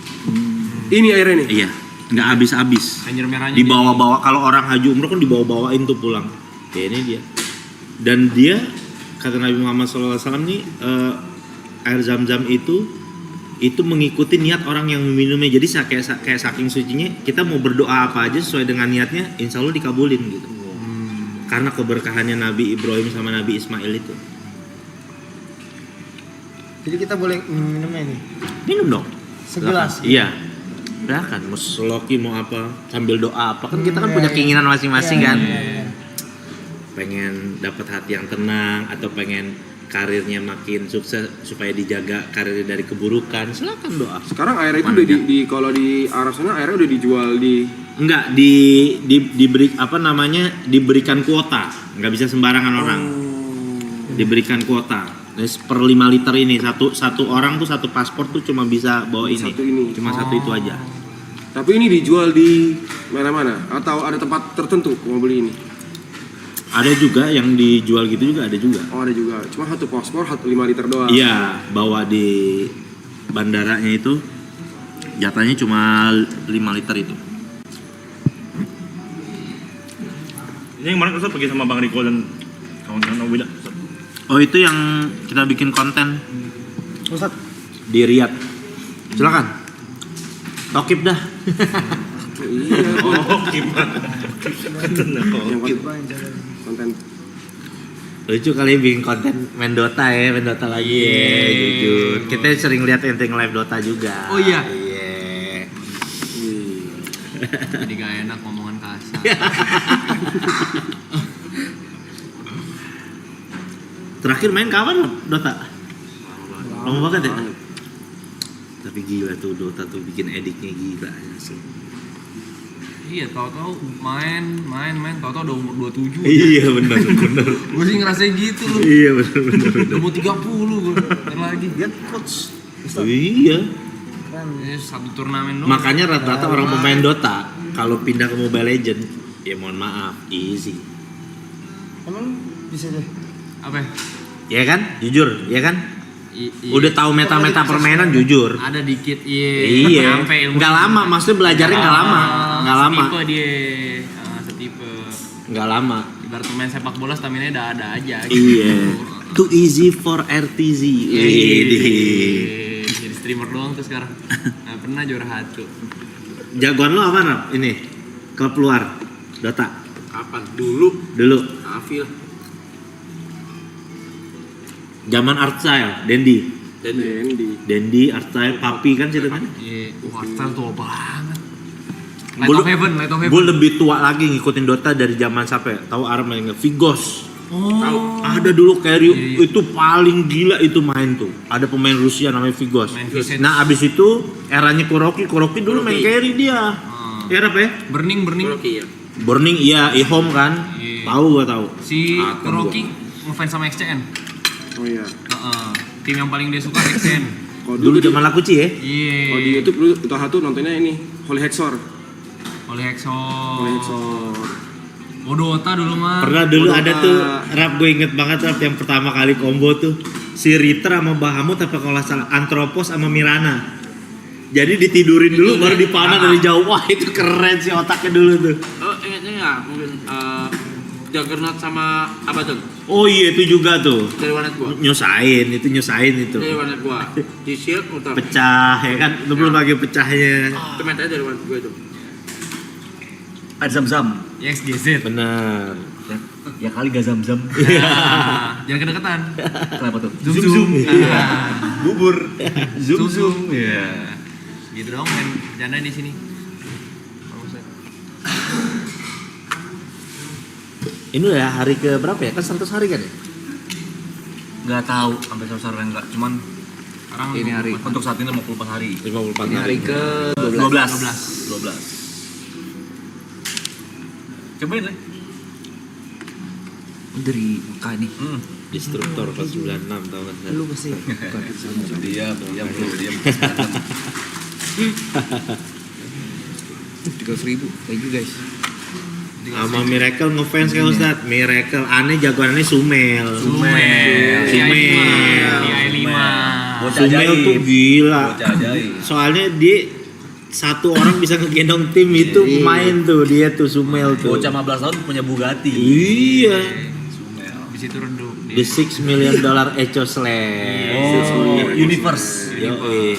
Ini airnya nih. Iya, nggak habis-habis. Anjir merahnya Dibawa-bawa kalau orang haji umroh kan dibawa-bawain tuh pulang. Ya ini dia. Dan dia kata Nabi Muhammad SAW nih air Zam-Zam itu mengikuti niat orang yang meminumnya. Jadi kayak saking sucinya kita mau berdoa apa aja sesuai dengan niatnya, insya Allah dikabulin gitu. Karena keberkahannya Nabi Ibrahim sama Nabi Ismail itu. Jadi kita boleh minumnya nih. Minum dong. Segelas. Silakan. Iya. Silakan mau seloki mau apa, sambil doa apa kan kita kan punya keinginan masing-masing kan. Pengen dapat hati yang tenang atau pengen karirnya makin sukses supaya dijaga karirnya dari keburukan. Silakan doa. Sekarang air itu udah kalau di Arab sana airnya udah dijual di Enggak diberi diberikan kuota, nggak bisa sembarangan orang. Diberikan kuota. Per 5 liter ini satu orang tuh satu paspor tuh cuma bisa bawa ini. Satu ini. Cuma satu itu aja. Tapi ini dijual di mana-mana atau ada tempat tertentu mau beli ini? Ada juga yang dijual gitu juga ada juga. Oh, ada juga. Cuma satu paspor 5 liter doang. Iya, bawa di bandaranya itu jatahnya cuma 5 liter itu. Ini yang kemarin Ustaz pergi sama Bang Riko dan kawan-kawan Wida. Oh, itu yang kita bikin konten Ustaz, di Riyadh. Silakan. Tokip dah. Iya. Oh, gimana? Yang konten. Lucu kali bikin konten main Dota main Dota lagi ya, jujur. Kita sering lihat ente live Dota juga. Oh iya. Iya. Jadi gak enak ngomongan kasar. Terakhir main kapan Dota? Lama banget ya? Tapi gila tuh Dota tuh bikin ediknya gila asli. Iya, tahu-tahu main, tahu-tahu udah umur 27. Iya benar. Gue sih ngerasain gitu loh. Iya benar. Udah mau 30 gue. Ntar lagi. Lihat coach. Iya. Satu turnamen doang. Makanya rata-rata orang pemain Dota kalau pindah ke Mobile Legend, ya mohon maaf, easy. Emang bisa deh. Apa? Ya kan? Jujur, ya kan? Udah tahu meta-meta permainan jujur. Ada dikit, Iya. Enggak lama, maksudnya belajarnya enggak lama. Enggak lama. Setipe dia. Setipe. Enggak lama. Ibarat pemain sepak bola stamina udah ada aja gitu. Iya. Too easy for RTZ. Jadi streamer doang tuh sekarang. Nggak pernah juara satu. Jagoan lo apa, Rap? Ini klub luar Dota. Kapan? Dulu. Afi lah. Zaman Artstyle, Dendi, Artstyle, Papi kan ceritanya. Iya, Artstyle tua banget. Light of Heaven. Gue lebih tua lagi ngikutin Dota dari zaman siapa ya? Tahu Arm yang Vigos. Oh. Ada dulu carry itu paling gila itu main tuh. Ada pemain Rusia namanya Vigos. Nah abis itu eranya Kuroki dulu main carry dia. Era apa ya? Burning. Oke ya. Burning iya, Ihom kan. Tahu gua tahu. Si Kuroki ngefans sama XCN. Oh iya. Tim yang paling dia suka XCN. Dulu zaman Lakuci ya. Iya. Kalau di YouTube dulu Dota 1 nontonnya ini Holy Hexor. Oleh Hexor. Oh Dota dulu mah. Pernah dulu Dota. ada tuh Rap, gue inget banget Rap yang pertama kali combo tuh si Ritter sama Bahamut apa kalau nggak salah Anthropos sama Mirana. Jadi ditidurin dulu baru dipanah dari jauh. Wah itu keren sih otaknya dulu tuh. Oh ingatnya nggak mungkin Juggernaut sama apa tuh? Oh iya itu juga tuh. Dari warnet gua. Nyusahin itu. Dari warnet gua. Di shield muter. Pecah ya kan, lu belum lagi pecahnya. Itu metanya dari warnet gua itu. Ada zam-zam. XGZ. Bener. Ya kali gak zam-zam. Jangan kedekatan. Kenapa tuh? Zoom. Bubur. Zoom. Ya. Gitu dong main janda di sini. Ini udah hari ke berapa ya? Kan 100 hari kan ya? Gak tahu sampai selesai enggak. Cuman Sekarang Ini hari. untuk saat ini 54 hari. 54 Ini hari ke 12. Cobain deh. dari Mekah nih. Instruktur kelas 96 tau kan? Lu pasti Diam. 300.000. Thank you guys. Sama Miracle ngefans kan Ustaz? Miracle aneh jagoannya Sumel. Sumel. Bocah Sumel ajaib. tuh gila. Bocah ajaib. Soalnya dia satu orang bisa ngegendong tim itu main tuh dia tuh Sumel tuh. Bocah 15 tahun punya Bugatti. Iya. Sumel. Di situ redup. The $6 million Echo Slam. Oh, Universe. Yoi.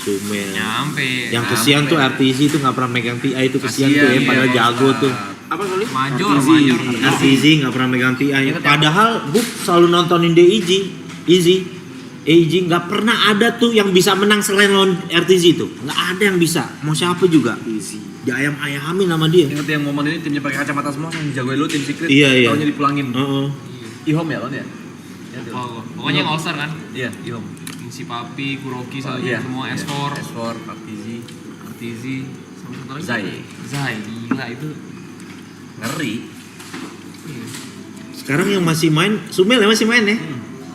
Sumel. Nyampe. Yang kesian tuh RTZ itu nggak pernah megang TI itu kesian tuh ya, padahal jago tuh. Apa kali? Major. RTZ nggak pernah megang TI. Padahal Buk selalu nontonin dia Easy nggak pernah ada tuh yang bisa menang selain lawan RTZ itu. Nggak ada yang bisa. Mau siapa juga. Diayam-ayamin sama dia. Ingat yang momen ini timnya pakai kacamata semua yang jagoin lu tim secret. Iya. Taunya dipulangin. Heeh. Ihom ya kan ya? Pokoknya yang all-star kan? Iya, Ihom. Si Papi, Kuroki, semua S4, RTZ, sama satu lagi. Zai, gila itu. Ngeri. Sekarang yang masih main Sumel ya masih main ya?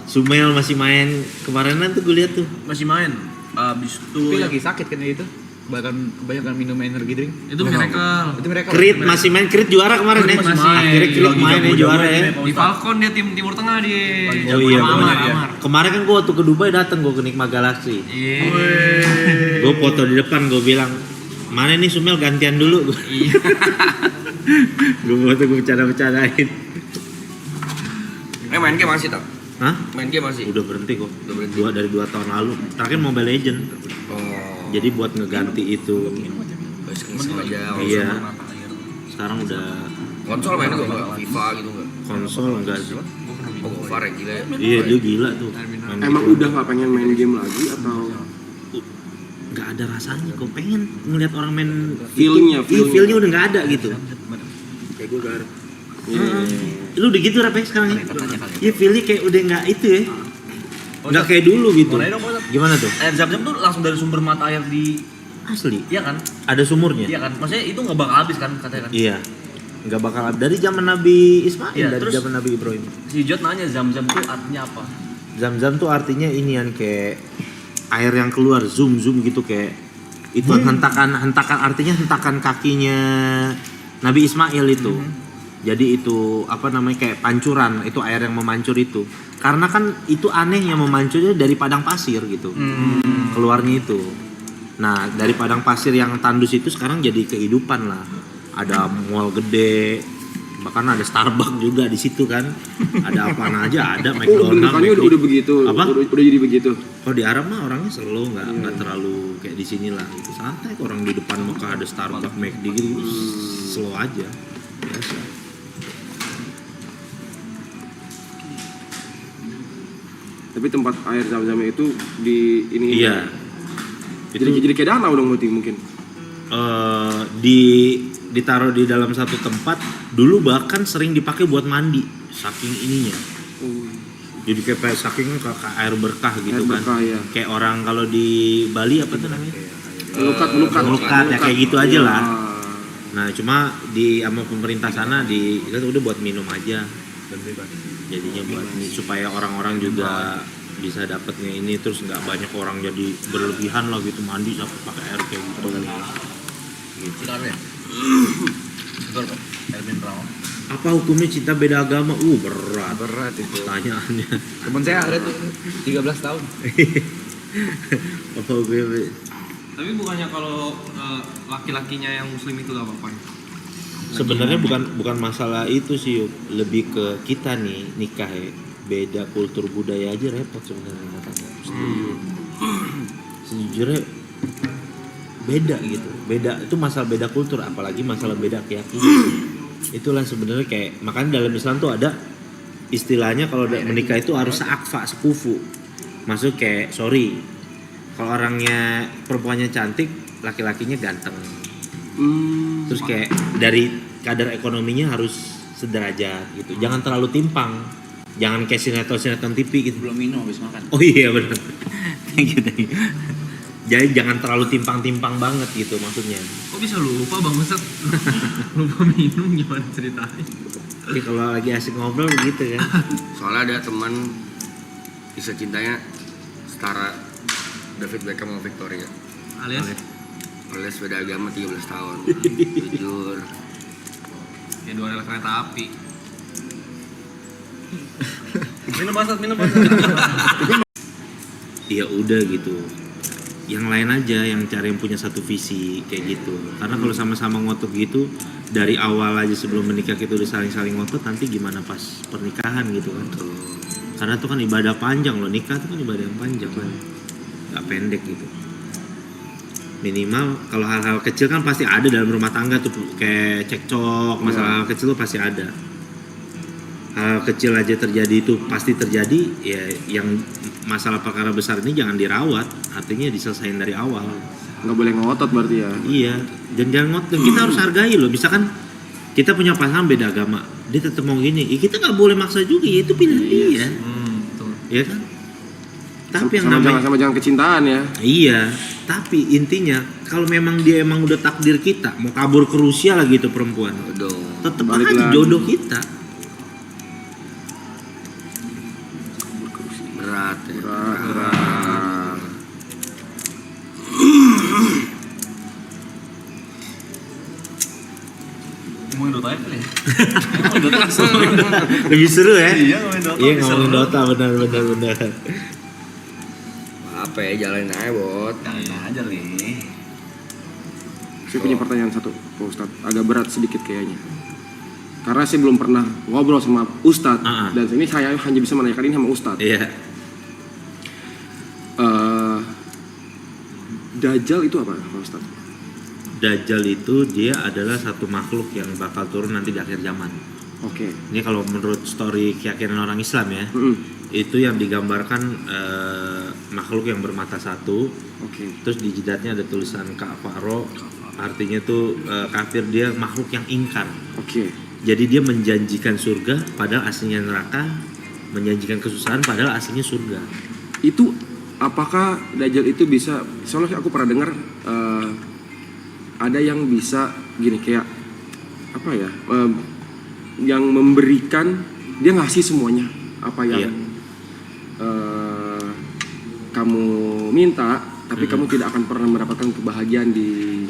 Sumel masih main kemarinan tuh gue lihat tuh. Masih main. Abis itu Tapi lagi sakit kan itu. Bahkan kebanyakan minum energi drink. Itu Miracle. Itu mereka Crit masih main, Crit juara kemarin ya? Masih main. Akhirnya Crit main ya juara ya. Di Falcon dia tim Timur Tengah dia. Oh iya, Amar. kemarin kan gue waktu ke Dubai dateng gue ke Nikma Galaxy. Iya. Gue foto di depan gue bilang mana nih Sumel gantian dulu. Iya. Gue foto gue bercanda-bercandain. Main game masih tak? Hah? Main game masih? Udah berhenti kok. Udah berhenti. Dari 2 tahun lalu. Terakhir Mobile Legend. Oh. Jadi buat ngeganti itu. Iseng aja. Iya. Sekarang udah Konsol main enggak? FIFA gitu enggak? konsol enggak sih. Oh, Gofar ya gila ya. Iya dia gila tuh. Main Emang gitu. udah nggak pengen main game lagi atau Nggak ada rasanya kok pengen ngeliat orang main Feel-nya, itu. Iya, feel-nya. feel-nya udah nggak ada gitu. Kayak gue garap. Lu udah gitu Rap ya sekarang ya? Iya feel-nya kayak udah nggak itu ya. Nggak kayak dulu gitu. Boleh dong, Pak Ustadz. Gimana tuh? Air Zam-Zam tuh langsung dari sumber mata air di Asli. iya kan? Ada sumurnya. Iya kan? Maksudnya itu nggak bakal habis kan katanya kan? Iya. Nggak bakal dari zaman Nabi Ismail, Iya, dari terus- zaman Nabi Ibrahim. Si Jod nanya Zam-Zam tuh artinya apa? Zam-zam tuh artinya inian kayak air yang keluar zoom gitu kayak itu hentakan artinya hentakan kakinya Nabi Ismail itu. Jadi itu apa namanya kayak pancuran, itu air yang memancur itu. Karena kan itu anehnya memancurnya dari padang pasir gitu. Keluarnya itu. Nah, dari padang pasir yang tandus itu sekarang jadi kehidupan lah. Ada mall gede, bahkan ada Starbucks juga di situ kan. Ada apaan aja, ada Oh, McDonald's. bentukannya McD. udah begitu. Apa? Udah jadi begitu. Kalau di Arab mah orangnya slow, nggak terlalu kayak di sini lah. Gitu. Santai, orang di depan Mekah ada Starbucks, McD gitu, slow aja. Biasa. Tapi tempat air Zam-Zam itu di ini. Iya. Jadi kayak danau dong berarti mungkin. Ditaruh di dalam satu tempat. Dulu bahkan sering dipakai buat mandi, saking ininya. Jadi kayak saking air berkah gitu Air berkah, kan. ya. Kayak orang kalau di Bali apa tuh namanya? Melukat Ya kayak gitu aja lah. Ah. Nah cuma di sama pemerintah sana itu udah buat minum aja. Jadinya buat supaya orang-orang juga bisa dapatnya ini terus nggak banyak orang jadi berlebihan lah gitu mandi sampai pakai air kayak gitu. Silakan ya. Betul Pak. Air mineral. Apa hukumnya cinta beda agama? Berat itu pertanyaannya. Temen saya ada tuh 13 tahun. Apa hukumnya? Tapi bukannya kalau laki-lakinya yang muslim itu gak apa-apa? Sebenarnya bukan masalah itu sih, Yuk. Lebih ke kita nih nikah ya. Beda kultur budaya aja repot sebenarnya rumah tangga. Sejujurnya beda gitu. Beda itu masalah beda kultur, apalagi masalah beda keyakinan. Itulah sebenarnya kayak makanya dalam Islam tuh ada istilahnya kalau menikah itu harus seakfa, sekufu. Maksud kayak kalau orangnya perempuannya cantik, laki-lakinya ganteng. Terus kayak dari kadar ekonominya harus sederajat gitu. Jangan terlalu timpang. Jangan kayak sinetron TV gitu. Belum minum habis makan. Oh iya benar. Thank you. Jadi jangan terlalu timpang-timpang banget gitu maksudnya. Kok bisa lupa Bang Ustad? Lupa minum gimana ceritanya? Jadi kalau lagi asik ngobrol gitu kan. Soalnya ada teman kisah cintanya setara David Beckham sama Victoria. Alias beda agama 13 tahun. Jujur. Ya 2 rel kereta api. Minum Pak. Ya udah gitu. Yang lain aja yang cari yang punya satu visi kayak gitu. Karena kalau sama-sama ngotot gitu dari awal aja sebelum menikah kita udah saling-saling ngotot, nanti gimana pas pernikahan gitu kan. Karena itu kan ibadah panjang loh, nikah itu kan ibadah yang panjang kan. Gak pendek gitu. Minimal kalau hal-hal kecil kan pasti ada dalam rumah tangga tuh, kayak cekcok, masalah hal kecil tuh pasti ada. Hal kecil aja terjadi itu pasti terjadi, ya yang masalah perkara besar ini jangan dirawat, artinya diselesain dari awal. Nggak boleh ngotot berarti ya. Iya, dan jangan ngotot, kita harus hargai loh. Misalkan kita punya pasangan beda agama, dia tetap mau gini, ya kita nggak boleh maksa juga, ya itu pilihan dia, ya kan? Tapi yang namanya jangan kecintaan ya. iya, tapi intinya kalau memang dia emang udah takdir kita, mau kabur ke Rusia lagi itu perempuan, tetap Balik aja lagi. jodoh kita. Berat ya. Berat. Ngomongin Dota aja kali ya. Lebih seru ya? Iya, ngomongin Dota. Iya, ngomongin Dota, benar. Apa ya, jalanin aja bot. Jalanin aja nih. Saya punya pertanyaan satu, Pak Ustadz. Agak berat sedikit kayaknya. Karena saya belum pernah ngobrol sama Ustadz. Dan ini saya hanya bisa menanyakan ini sama Ustadz. Iya. Dajjal itu apa, Pak Ustadz? Dajjal itu dia adalah satu makhluk yang bakal turun nanti di akhir zaman. Oke. Ini kalau menurut story keyakinan orang Islam ya, itu yang digambarkan makhluk yang bermata satu. Oke. Terus di jidatnya ada tulisan kafaro, artinya tuh kafir, dia makhluk yang ingkar. Oke. Jadi dia menjanjikan surga padahal aslinya neraka, menjanjikan kesusahan padahal aslinya surga. itu apakah Dajjal itu bisa, soalnya aku pernah dengar ada yang bisa gini kayak apa ya, yang memberikan, dia ngasih semuanya apa yang kamu minta, tapi kamu tidak akan pernah mendapatkan kebahagiaan di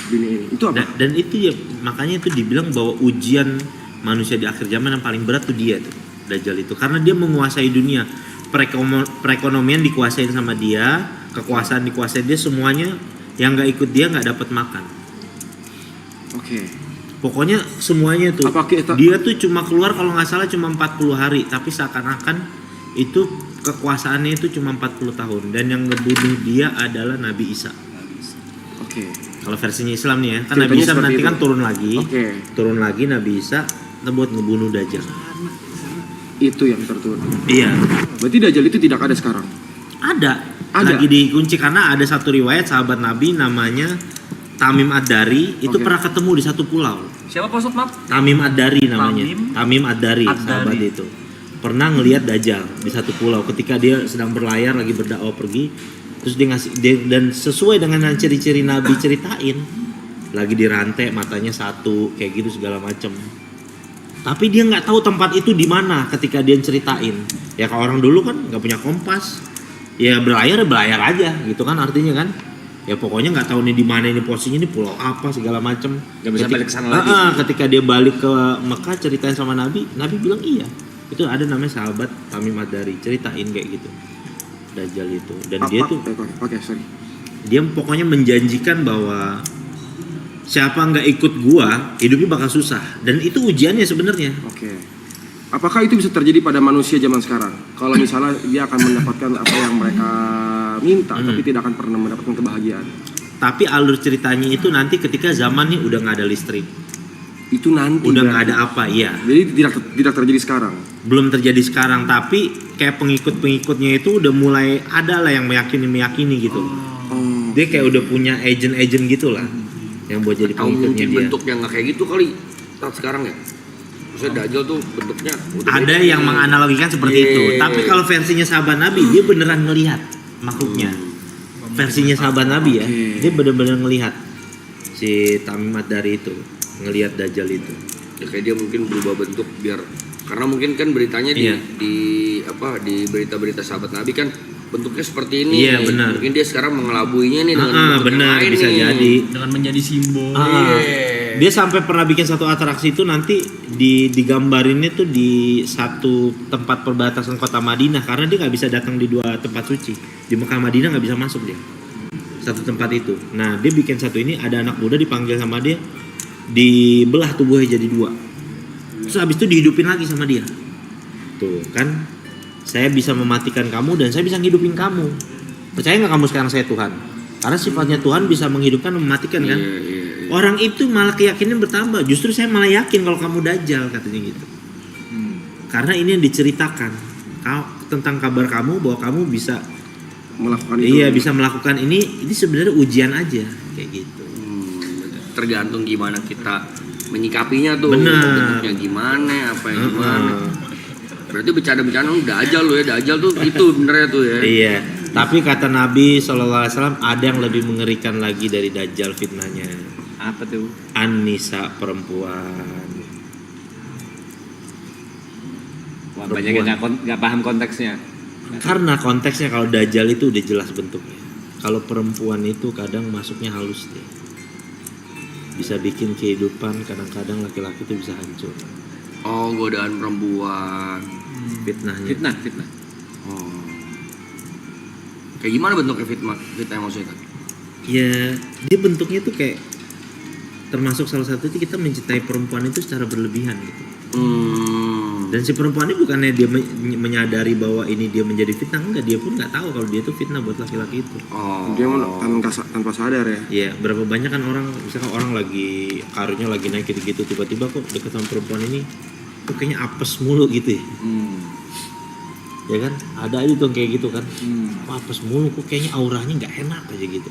dunia ini. Itu apa? Dan itu ya makanya itu dibilang bahwa ujian manusia di akhir zaman yang paling berat tuh dia tuh, Dajjal itu, karena dia menguasai dunia. Perekonomian dikuasain sama dia, kekuasaan dikuasai dia, semuanya yang nggak ikut dia nggak dapat makan. Oke. Pokoknya semuanya tuh. Dia tuh cuma keluar kalau nggak salah cuma 40 hari, tapi seakan-akan itu kekuasaannya itu cuma 40 tahun, dan yang ngebunuh dia adalah Nabi Isa. Oke. Kalau versinya Islam nih ya, kan Nabi Isa nanti kan turun lagi. Turun lagi Nabi Isa buat ngebunuh Dajjal. Itu yang terturun. Iya. Berarti Dajjal itu tidak ada sekarang? Ada. Lagi dikunci karena ada satu riwayat sahabat Nabi namanya Tamim Ad-Dari itu pernah ketemu di satu pulau. Siapa Pak Ustadz, maaf? Tamim Ad-Dari namanya. Tamim Ad-Dari sahabat itu. Pernah ngelihat Dajjal di satu pulau ketika dia sedang berlayar lagi berdakwah pergi, terus dia ngasih dan sesuai dengan ciri-ciri Nabi ceritain, lagi dirantai, matanya satu kayak gitu segala macam. Tapi dia nggak tahu tempat itu di mana ketika dia ceritain. Ya kalau orang dulu kan nggak punya kompas, ya berlayar aja gitu kan artinya kan. Ya pokoknya nggak tahu nih di mana ini posisinya, ini pulau apa segala macam. Nggak bisa balik ke sana lagi. Ketika dia balik ke Mekah ceritain sama Nabi bilang iya. Itu ada namanya sahabat Tamim Ad-Dari, ceritain kayak gitu Dajjal itu. Dan dia tuh dia pokoknya menjanjikan bahwa siapa nggak ikut gua hidupnya bakal susah, dan itu ujiannya sebenarnya. Oke. Apakah itu bisa terjadi pada manusia zaman sekarang? Kalau misalnya dia akan mendapatkan apa yang mereka minta, tapi tidak akan pernah mendapatkan kebahagiaan. Tapi alur ceritanya itu nanti ketika zaman nih udah nggak ada listrik. Itu nanti udah nggak ada apa, ya. Jadi tidak terjadi sekarang. Belum terjadi sekarang, tapi kayak pengikut-pengikutnya itu udah mulai ada lah yang meyakini gitu. Dia kayak udah punya agent gitu lah, yang buat jadi pengikutnya dia. Bentuknya nggak kayak gitu kali saat sekarang ya. Maksudnya Dajjal tuh bentuknya ada yang menganalogikan seperti itu. Tapi kalau versinya sahabat Nabi, dia beneran ngelihat makhluknya. Versinya sahabat Nabi ya, dia bener-bener ngelihat si Tamim Ad-Dari itu, ngelihat Dajjal itu. Ya kayak dia mungkin berubah bentuk biar, karena mungkin kan beritanya di berita-berita sahabat Nabi kan bentuknya seperti ini. Iya benar. Mungkin dia sekarang mengelabuinya nih dengan bentuk benar, yang lain bisa nih. jadi dengan menjadi simbol. Dia sampai pernah bikin satu atraksi itu nanti digambarinnya tuh di satu tempat perbatasan kota Madinah, karena dia nggak bisa datang di dua tempat suci. Di Mekah Madinah nggak bisa masuk dia. Satu tempat itu. Nah dia bikin satu ini, ada anak muda dipanggil sama dia, dibelah tubuhnya jadi dua. Terus habis itu dihidupin lagi sama dia. Tuh kan, saya bisa mematikan kamu dan saya bisa ngidupin kamu. Percaya nggak kamu sekarang saya Tuhan? Karena sifatnya Tuhan bisa menghidupkan dan mematikan kan. Orang itu malah keyakinan bertambah. Justru saya malah yakin kalau kamu Dajjal, katanya gitu. Karena ini yang diceritakan tentang kabar kamu bahwa kamu bisa melakukan itu. Iya, bisa melakukan ini sebenarnya ujian aja kayak gitu. Tergantung gimana kita menyikapinya tuh. Benar. Bentuknya gimana, apa yang gimana. Berarti bercanda-bercanda Dajjal lo ya, Dajjal tuh itu benernya tuh ya. Iya. Tapi kata Nabi SAW ada yang lebih mengerikan lagi dari Dajjal fitnahnya. Apa tuh? An-Nisa, perempuan. Wah, banyak yang nggak paham konteksnya. Karena konteksnya kalau Dajjal itu udah jelas bentuknya. Kalau perempuan itu kadang masuknya halus dia. Bisa bikin kehidupan, kadang-kadang laki-laki itu bisa hancur. Oh, godaan perempuan. Fitnahnya. Fitnah. Oh. Kayak gimana bentuknya fitnah maksudnya? Ya, dia bentuknya tuh kayak termasuk salah satu itu kita mencintai perempuan itu secara berlebihan gitu. Dan si perempuan ini bukannya dia menyadari bahwa ini dia menjadi fitnah, enggak, dia pun nggak tahu kalau dia itu fitnah buat laki-laki itu. Dia tanpa sadar ya. Iya, berapa banyak kan orang, misalkan orang lagi karirnya lagi naik gitu-gitu, tiba-tiba kok deket sama perempuan ini kok kayaknya apes mulu gitu ya. Ya kan, ada aja tuh kayak gitu kan. Kok apes mulu, kok kayaknya auranya nggak enak aja gitu.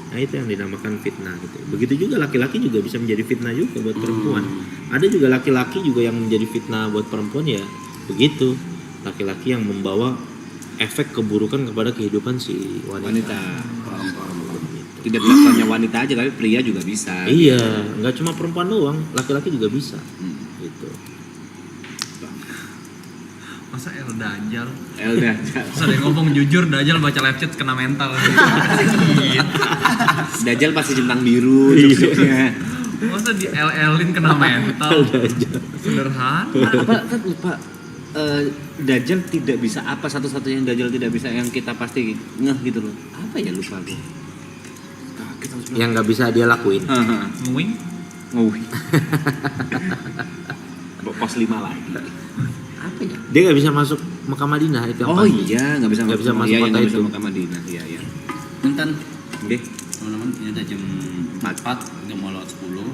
Nah itu yang dinamakan fitnah gitu. Begitu juga laki-laki juga bisa menjadi fitnah juga buat perempuan. Ada juga laki-laki juga yang menjadi fitnah buat perempuan ya begitu. Laki-laki yang membawa efek keburukan kepada kehidupan si wanita. Tidak dilakukannya wanita aja tapi pria juga bisa. Iya, nggak cuma perempuan doang, laki-laki juga bisa. Gitu. Masa El Dajjal? Dajjal. Masa dia ngomong jujur, Dajjal baca live chat kena mental. Gitu. Dajjal pasti centang biru cuk-cuknya. Masa di LL-in kena mental? Sederhana. Apa lupa Dajjal tidak bisa apa satu-satunya yang Dajjal tidak bisa yang kita pasti ngeh gitu loh. Apa ya lupa gue. Yang nggak bisa dia lakuin. Nguing? Nguwi. Pos 5 lagi. Apa ya? Dia nggak bisa masuk Mekah Madinah itu yang Oh pasti. iya, nggak bisa Nggak bisa masuk iya, kota nggak itu. bisa Mekah Madinah. Iya, iya. Punten, Oke. teman-teman, ini udah jam 4, udah mau lewat 10.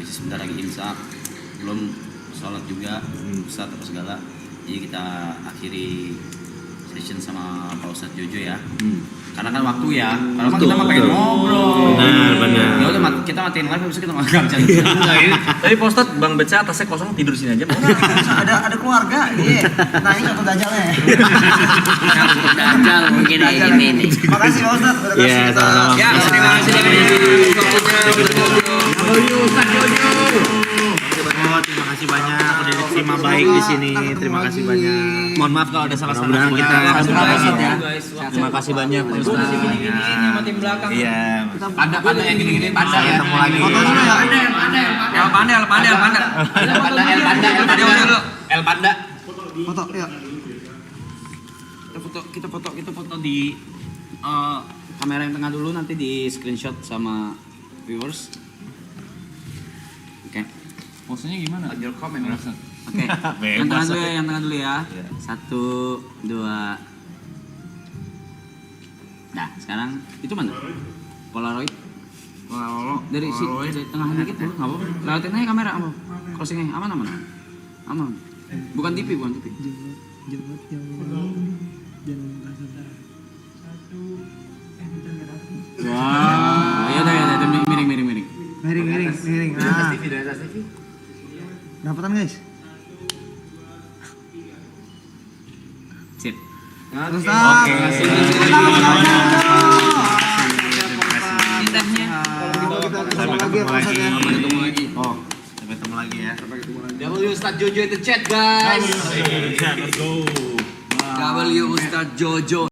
Bisa sebentar lagi imsak, belum sholat juga, Ustadz apa segala. Jadi kita akhiri session sama Pak Ustadz Jojo ya. Karena kan waktu ya, karena kan kita mah pengen ngobrol. Benar. Ya udah kita matiin live, habis itu kita nggak bisa. Tapi Pak Ustadz, Bang Beca atasnya kosong tidur sini aja. ada keluarga, iya. Nanya atau Dajjalnya. Dajjal mungkin ini nih. Makasih Pak Ustadz, udah kasih Iya, kita. sama-sama. Ya, terima kasih Terima kasih banyak udah diterima baik di sini. Terima kasih banyak. Mohon maaf kalau ada salah-salah. Mudah-mudahan kita ya. Terima kasih banyak Pak Ustaz. sama tim belakang. Iya. Panda yang gini-gini panda ya. ketemu lagi. El Panda. El Panda. Foto, yuk. Kita foto di kamera yang tengah dulu, nanti di screenshot sama viewers. Oke. Maksudnya gimana? Your comment. Oke. Yang tengah dulu ya. 1, 2. Nah, sekarang itu mana? Polaroid. Dari tengah dikit tuh, enggak apa-apa. Lewatin aja kamera apa? Crossing aja, aman. Aman. Bukan TV. Wah. Ya udah, miring. Miring. Nah. Dapatan guys. Sip. Oke. Sampai ketemu lagi. Oh. Sampai ketemu lagi ya. W Ustaz Jojo itu chat guys. Let's go. W Ustadz Jojo.